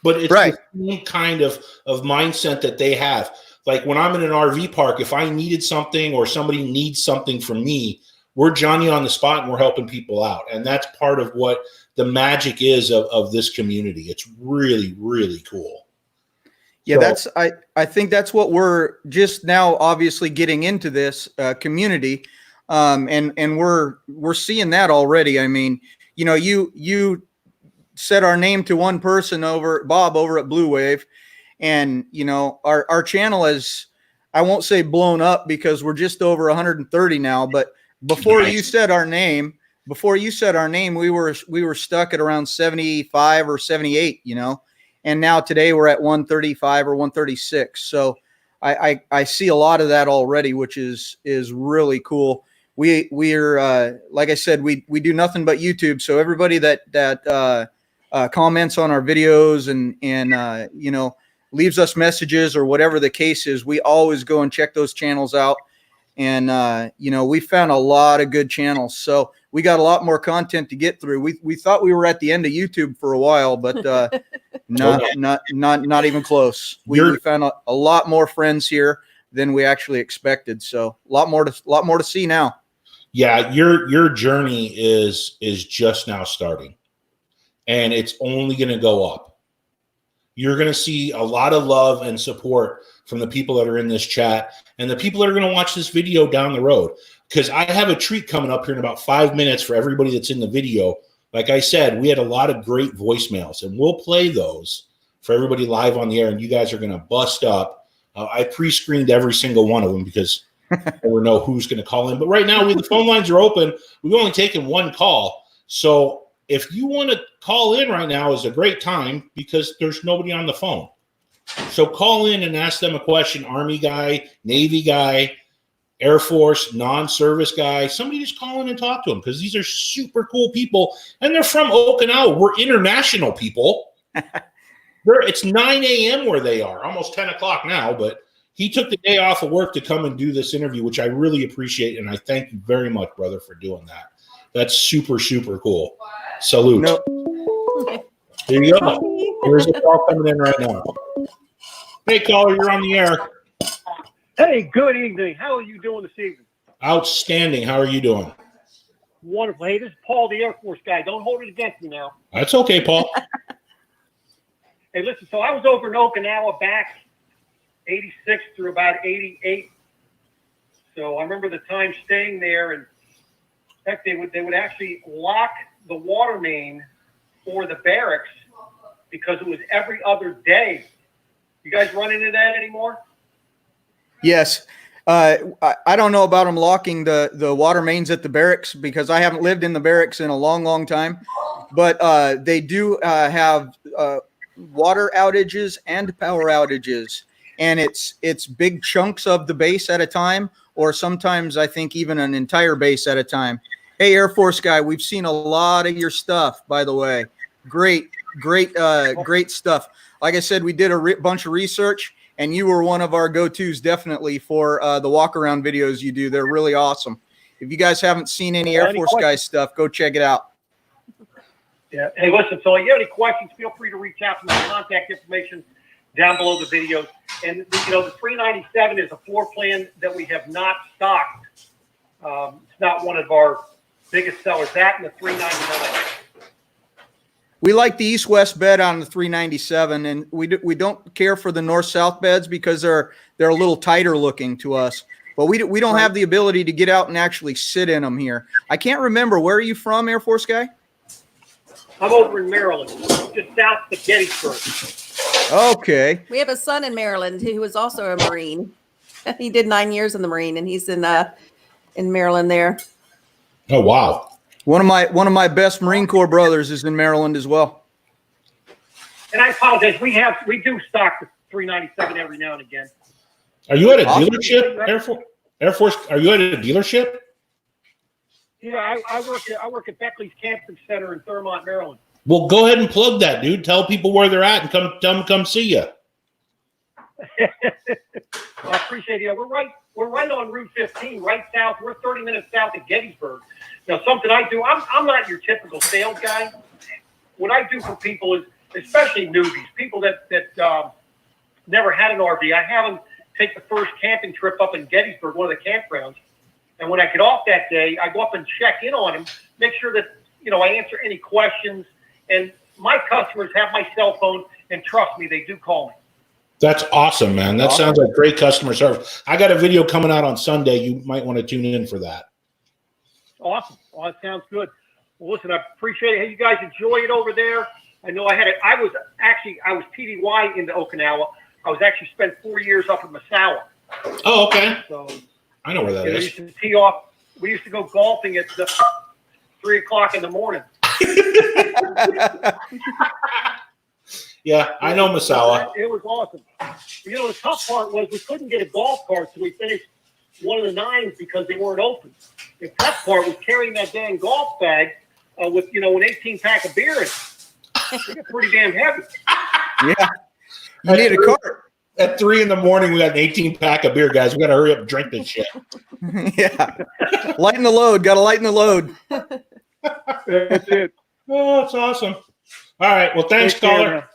But it's the same kind of mindset that they have. Like when I'm in an RV park, if I needed something or somebody needs something from me, we're Johnny on the spot and we're helping people out. And that's part of what the magic is of this community. It's really, really cool. Yeah, so, I think that's what we're just now obviously getting into this community. And we're seeing that already. I mean, you know, you said our name to one person Bob over at Blue Wave. And, you know, our channel is, I won't say blown up because we're just over 130 now, but before you said our name, we were stuck at around 75 or 78, you know, and now today we're at 135 or 136. So I see a lot of that already, which is really cool. We're like I said, we do nothing but YouTube. So everybody that comments on our videos and you know, leaves us messages or whatever the case is, we always go and check those channels out. And, you know, we found a lot of good channels. So we got a lot more content to get through. We thought we were at the end of YouTube for a while, but not even close. We found a lot more friends here than we actually expected. So a lot more to see now. Yeah, your journey is just now starting, and it's only going to go up. You're going to see a lot of love and support from the people that are in this chat and the people that are going to watch this video down the road. Because I have a treat coming up here in about 5 minutes for everybody that's in the video. Like I said, we had a lot of great voicemails, and we'll play those for everybody live on the air, and you guys are going to bust up. I pre-screened every single one of them because I never know who's going to call in. But right now, the phone lines are open. We've only taken one call. So if you want to call in right now is a great time because there's nobody on the phone. So call in and ask them a question. Army guy, Navy guy, Air Force, non-service guy. Somebody just call in and talk to them because these are super cool people. And they're from Okinawa. We're international people. It's 9 a.m. where they are, almost 10 o'clock now. But he took the day off of work to come and do this interview, which I really appreciate. And I thank you very much, brother, for doing that. That's super, super cool. Salute. Nope. Here you go. Here's a call coming in right now. Hey, caller, you're on the air. Hey, good evening. How are you doing this evening? Outstanding. How are you doing? Wonderful. Hey, this is Paul, the Air Force guy. Don't hold it against me now. That's okay, Paul. Hey, listen, so I was over in Okinawa back 86 through about 88. So I remember the time staying there, and in fact, they would actually lock the water main for the barracks because it was every other day. You guys run into that anymore? Yes. I don't know about them locking the water mains at the barracks because I haven't lived in the barracks in a long, long time. But they do have water outages and power outages. And it's big chunks of the base at a time, or sometimes I think even an entire base at a time. Hey, Air Force guy, we've seen a lot of your stuff, by the way. Great stuff. Like I said, we did a bunch of research, and you were one of our go-tos definitely for the walk-around videos you do. They're really awesome. If you guys haven't seen any Air Force guy stuff, go check it out. Yeah. Hey, listen, so if you have any questions, feel free to reach out to my contact information down below the videos. And, you know, the 397 is a floor plan that we have not stocked. It's not one of our biggest sellers. That and the 399. We like the east-west bed on the 397, and we don't care for the north-south beds because they're a little tighter looking to us. But we don't have the ability to get out and actually sit in them here. I can't remember. Where are you from, Air Force guy? I'm over in Maryland, just south of Gettysburg. Okay. We have a son in Maryland who was also a Marine. He did 9 years in the Marine, and he's in Maryland there. Oh, wow. One of my best Marine Corps brothers is in Maryland as well. And I apologize. We do stock the 397 every now and again. Are you at a dealership, Air Force? Are you at a dealership? Yeah, I work at Beckley's Camping Center in Thurmont, Maryland. Well, go ahead and plug that, dude. Tell people where they're at and tell them come see you. I appreciate it. We're right on Route 15, right south. We're 30 minutes south of Gettysburg. Now, something I do, I'm not your typical sales guy. What I do for people is, especially newbies, people that never had an RV, I have them take the first camping trip up in Gettysburg, one of the campgrounds. And when I get off that day, I go up and check in on them, make sure that, I answer any questions. And my customers have my cell phone, and trust me, they do call me. That's awesome, man. That sounds like great customer service. I got a video coming out on Sunday. You might want to tune in for that. Awesome. Oh, that sounds good. Well, listen, I appreciate it. Hey, you guys enjoy it over there. I know I was TDY into Okinawa. I was actually spent 4 years up in Misawa. Oh, okay. So I know where that is. We used to tee off. We used to go golfing at 3 o'clock in the morning. Yeah, I know Misawa. It was awesome. The tough part was we couldn't get a golf cart, so we finished one of the 9s because they weren't open. The tough part was carrying that dang golf bag with, an 18-pack of beer in it. They get pretty damn heavy. Yeah. You need a cart. At 3 in the morning, we got an 18-pack of beer, guys. We got to hurry up and drink this shit. Yeah. Lighten the load. Got to lighten the load. That's it. Oh, that's awesome. All right. Well, thanks, caller.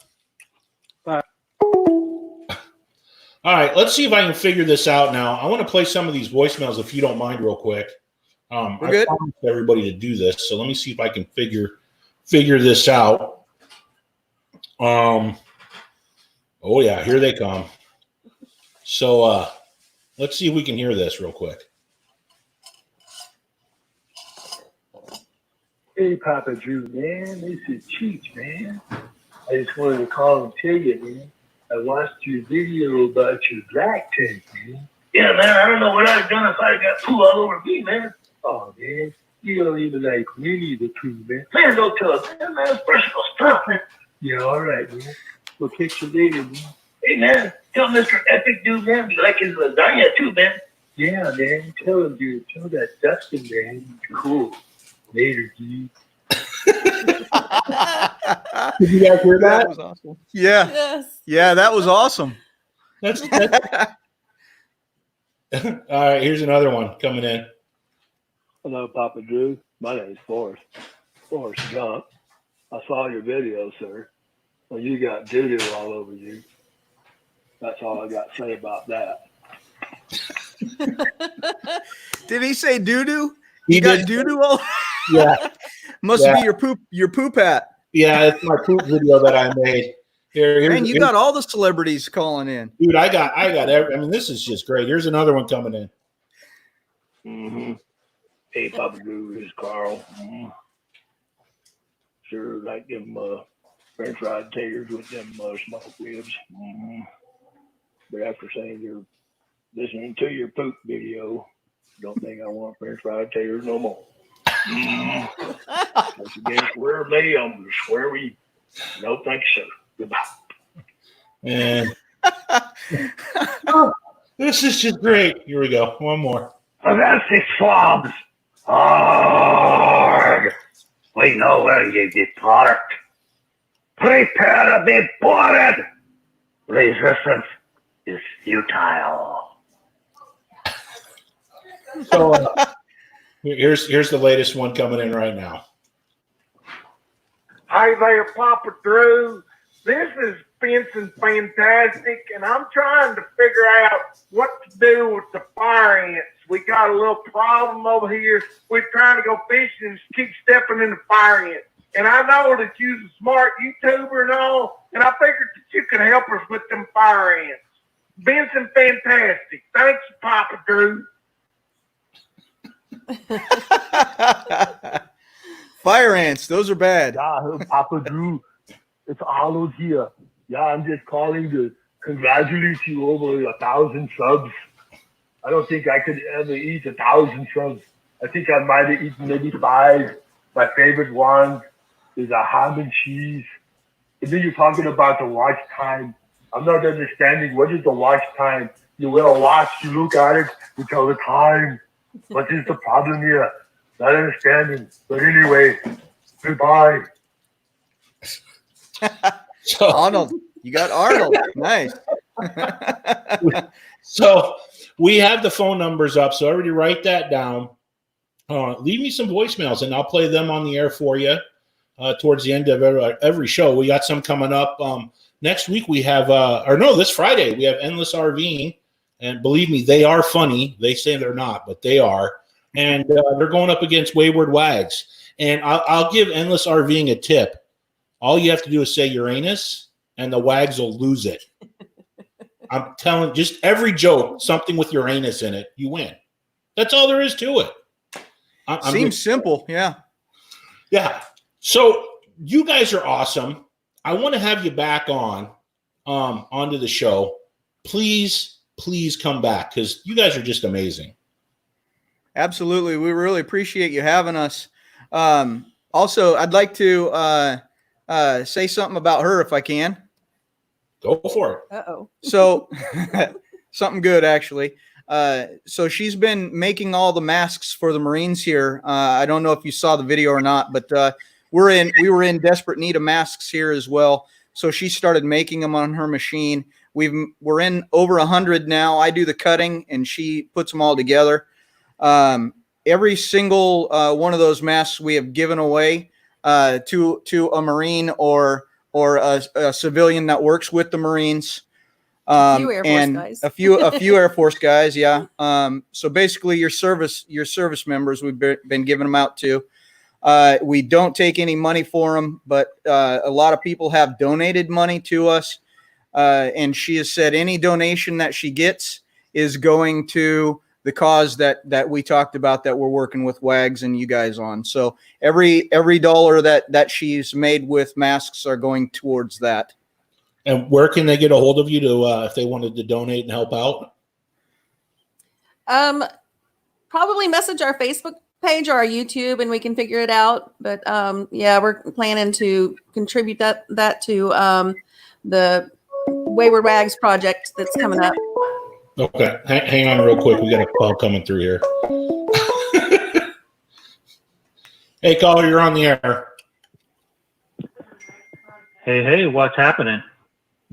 Bye. All right. Let's see if I can figure this out now. I want to play some of these voicemails, if you don't mind, real quick. We're I good. promised everybody to do this, so let me see if I can figure this out. Oh yeah, here they come. So let's see if we can hear this real quick. Hey, Papa Drew, man, this is Cheech, man. I just wanted to call and tell you, man, I watched your video about your black tank, man. Yeah, man, I don't know what I'd done if I got poo all over me, man. Oh, man, you don't even like any of the poo, man. Man, don't tell us, man, that's personal stuff, man. Yeah, all right, man. We'll catch you later, man. Hey, man, tell Mr. Epic Dude, man, you like his lasagna, too, man. Yeah, man, tell him, dude. Tell that Dustin, man. He's cool. Later, dude. Did you guys hear that? That was awesome. Yeah. Yes. Yeah, that was awesome. That's all right. Here's another one coming in. Hello, Papa Drew. My name's Forrest. Forrest Gump. I saw your video, sir. Well, you got doo-doo all over you. That's all I got to say about that. Did he say doo-doo? He You got did. doo-doo all? Yeah. Must Yeah. be your poop hat. Yeah, it's my poop video that I made. Here's, Man, you got all the celebrities calling in. dude. I got every. I mean, this is just great. Here's another one coming in. Mm-hmm. Hey, Papa Drew, this is Carl. Mm-hmm. Sure, like them French fried taters with them smoked ribs. Mm-hmm. But after saying you're listening to your poop video, don't think I want French fried taters no more. Mm-hmm. Once again, swear me, I'm going to swear we. No, thank you, sir. Goodbye. And oh, this is just great. Here we go. One more. Domestic swabs. Hard. We know where you depart. Prepare to be boarded. Resistance is futile. So here's the latest one coming in right now. Hey there, Papa Drew. This is Fencing Fantastic, and I'm trying to figure out what to do with the fire ants. We got a little problem over here. We're trying to go fishing and keep stepping in the fire ants. And I know that you're a smart YouTuber and all, and I figured that you could help us with them fire ants. Benson Fantastic. Thanks, Papa Drew. Fire ants, those are bad. Yeah, Papa Drew, it's Arnold here. Yeah, I'm just calling to congratulate you over 1,000 subs. I don't think I could ever eat 1,000 subs. I think I might have eaten maybe 5. My favorite one is a ham and cheese. And then you're talking about the watch time. I'm not understanding what is the watch time. You wear a watch, you look at it, you tell the time. What is the problem here? Not understanding. But anyway, goodbye. So, Arnold, you got Arnold. Nice. so we have the phone numbers up. So everybody write that down. Leave me some voicemails and I'll play them on the air for you towards the end of every show. We got some coming up. Next week we have, this Friday, we have Endless RVing. And believe me, they are funny. They say they're not, but they are. And they're going up against Wayward Wags. And I'll give Endless RVing a tip. All you have to do is say Uranus, and the Wags will lose it. I'm telling, just every joke, something with Uranus in it, you win. That's all there is to it. Seems simple, yeah. Yeah. So you guys are awesome. I want to have you back onto the show. Please come back because you guys are just amazing. Absolutely. We really appreciate you having us. Also, I'd like to say something about her if I can. Go for it. Uh-oh. So something good, actually. So she's been making all the masks for the Marines here. I don't know if you saw the video or not, but we were in desperate need of masks here as well. So she started making them on her machine. We're in over 100 now. I do the cutting and she puts them all together. Every single one of those masks we have given away to a Marine or a civilian that works with the Marines. A few Air Force guys. A few Air Force guys, yeah. So basically your service members, we've been giving them out to. We don't take any money for them, but a lot of people have donated money to us. And she has said any donation that she gets is going to the cause that we talked about that we're working with WAGs and you guys on. So every dollar that she's made with masks are going towards that. And where can they get a hold of you to if they wanted to donate and help out? Probably message our Facebook page or our YouTube and we can figure it out. But yeah, we're planning to contribute that to the Wayward Wags project that's coming up. Okay, hang on real quick. We got a call coming through here. Hey, caller, you're on the air. Hey, what's happening?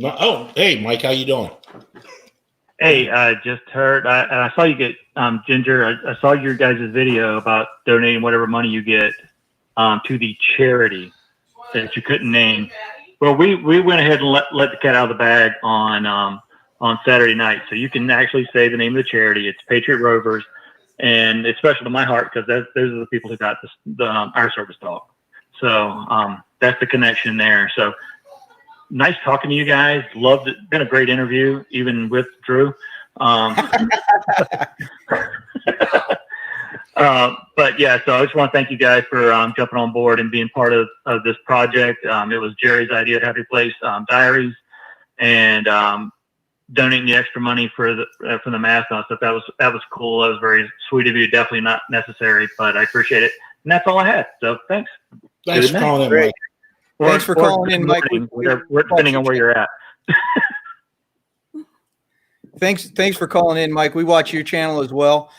Oh, hey, Mike, how you doing? Hey, I just heard, and I saw you get, Ginger, I saw your guys' video about donating whatever money you get to the charity that you couldn't name. Well, we went ahead and let the cat out of the bag on Saturday night. So you can actually say the name of the charity. It's Patriot Rovers. And it's special to my heart because those are the people who got our service dog. So that's the connection there. So nice talking to you guys. Loved it. Been a great interview, even with Drew. But yeah, so I just want to thank you guys for jumping on board and being part of this project. It was Jerry's idea to have you place diaries and donating the extra money for the mask and stuff. That was cool. That was very sweet of you. Definitely not necessary, but I appreciate it. And that's all I had. So thanks. Thanks for calling in, Mike. Thanks for calling in, Mike. Depending on where you're at. Thanks for calling in, Mike. We watch your channel as well.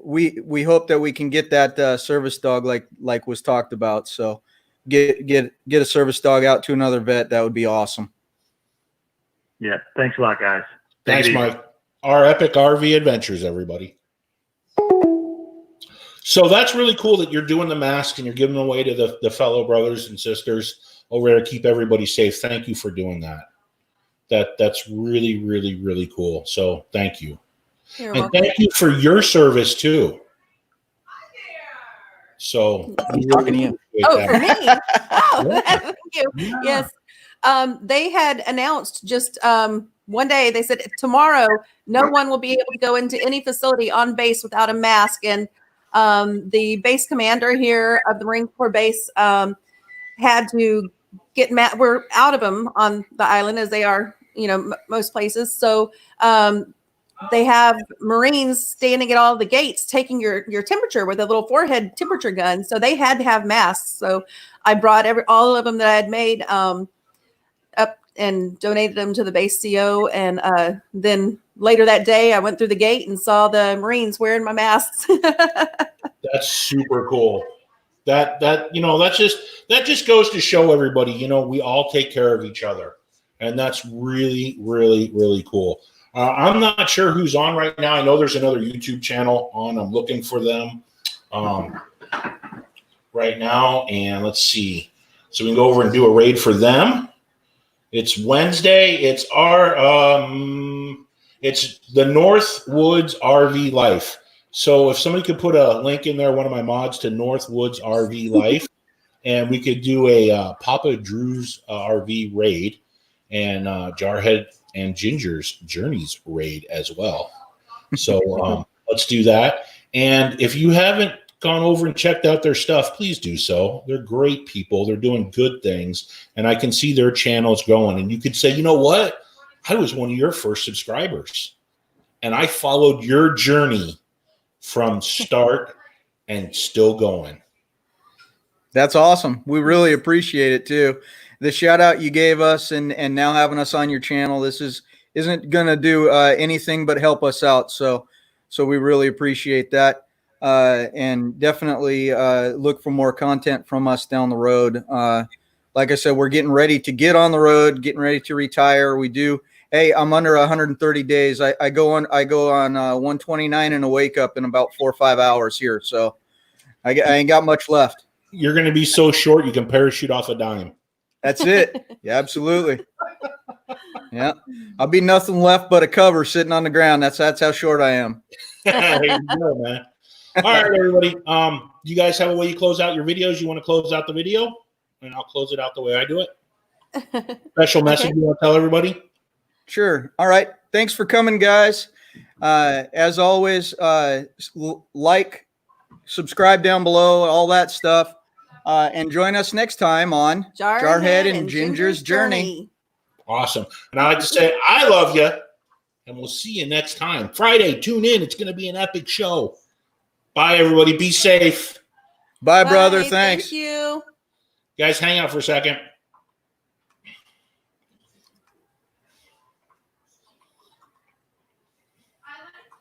We hope that we can get that service dog like was talked about. So get a service dog out to another vet. That would be awesome. Yeah. Thanks a lot, guys. Thanks, Mike. Our epic RV adventures, everybody. So that's really cool that you're doing the masks and you're giving them away to the fellow brothers and sisters over there to keep everybody safe. Thank you for doing that. That's really, really, really cool. So thank you. You're and welcome. thank you for your service too. So I'm talking to you. Oh, for me? Oh, thank you. Yeah. Yes. They had announced just one day, they said tomorrow, no one will be able to go into any facility on base without a mask. And the base commander here of the Marine Corps base had to get we're out of them on the island as they are, most places. So they have Marines standing at all the gates taking your temperature with a little forehead temperature gun. So they had to have masks. So I brought all of them that I had made up and donated them to the base CO. And then later that day, I went through the gate and saw the Marines wearing my masks. That's super cool. That just goes to show everybody, we all take care of each other. And that's really, really, really cool. I'm not sure who's on right now. I know there's another YouTube channel on. I'm looking for them right now. And let's see. So we can go over and do a raid for them. It's Wednesday. It's it's the North Woods RV Life. So if somebody could put a link in there, one of my mods, to North Woods RV Life, and we could do a Papa Drew's RV raid and Jarhead and Ginger's Journeys raid as well. So let's do that. And if you haven't gone over and checked out their stuff, please do so. They're great people. They're doing good things. And I can see their channels going. And you could say, you know what? I was one of your first subscribers. And I followed your journey from start and still going. That's awesome. We really appreciate it too. The shout out you gave us and now having us on your channel, this isn't going to do anything but help us out. So we really appreciate that. And definitely look for more content from us down the road. Like I said, we're getting ready to get on the road, getting ready to retire. We do. Hey, I'm under 130 days. I go on 129 and a wake up in about 4 or 5 hours here. So I ain't got much left. You're going to be so short, you can parachute off a dime. That's it. Yeah, absolutely. Yeah. I'll be nothing left but a cover sitting on the ground. That's how short I am. There you go, man. All right, everybody. You guys have a way you close out your videos? You want to close out the video? And I'll close it out the way I do it. Special message you want to tell everybody? Sure. All right. Thanks for coming, guys. As always, like, subscribe down below, all that stuff. And join us next time on Jarhead and Ginger's Journey. Awesome. And I'd like to say, I love you. And we'll see you next time. Friday, tune in. It's going to be an epic show. Bye, everybody. Be safe. Bye, brother. Thanks. Thank you. Guys, hang out for a second.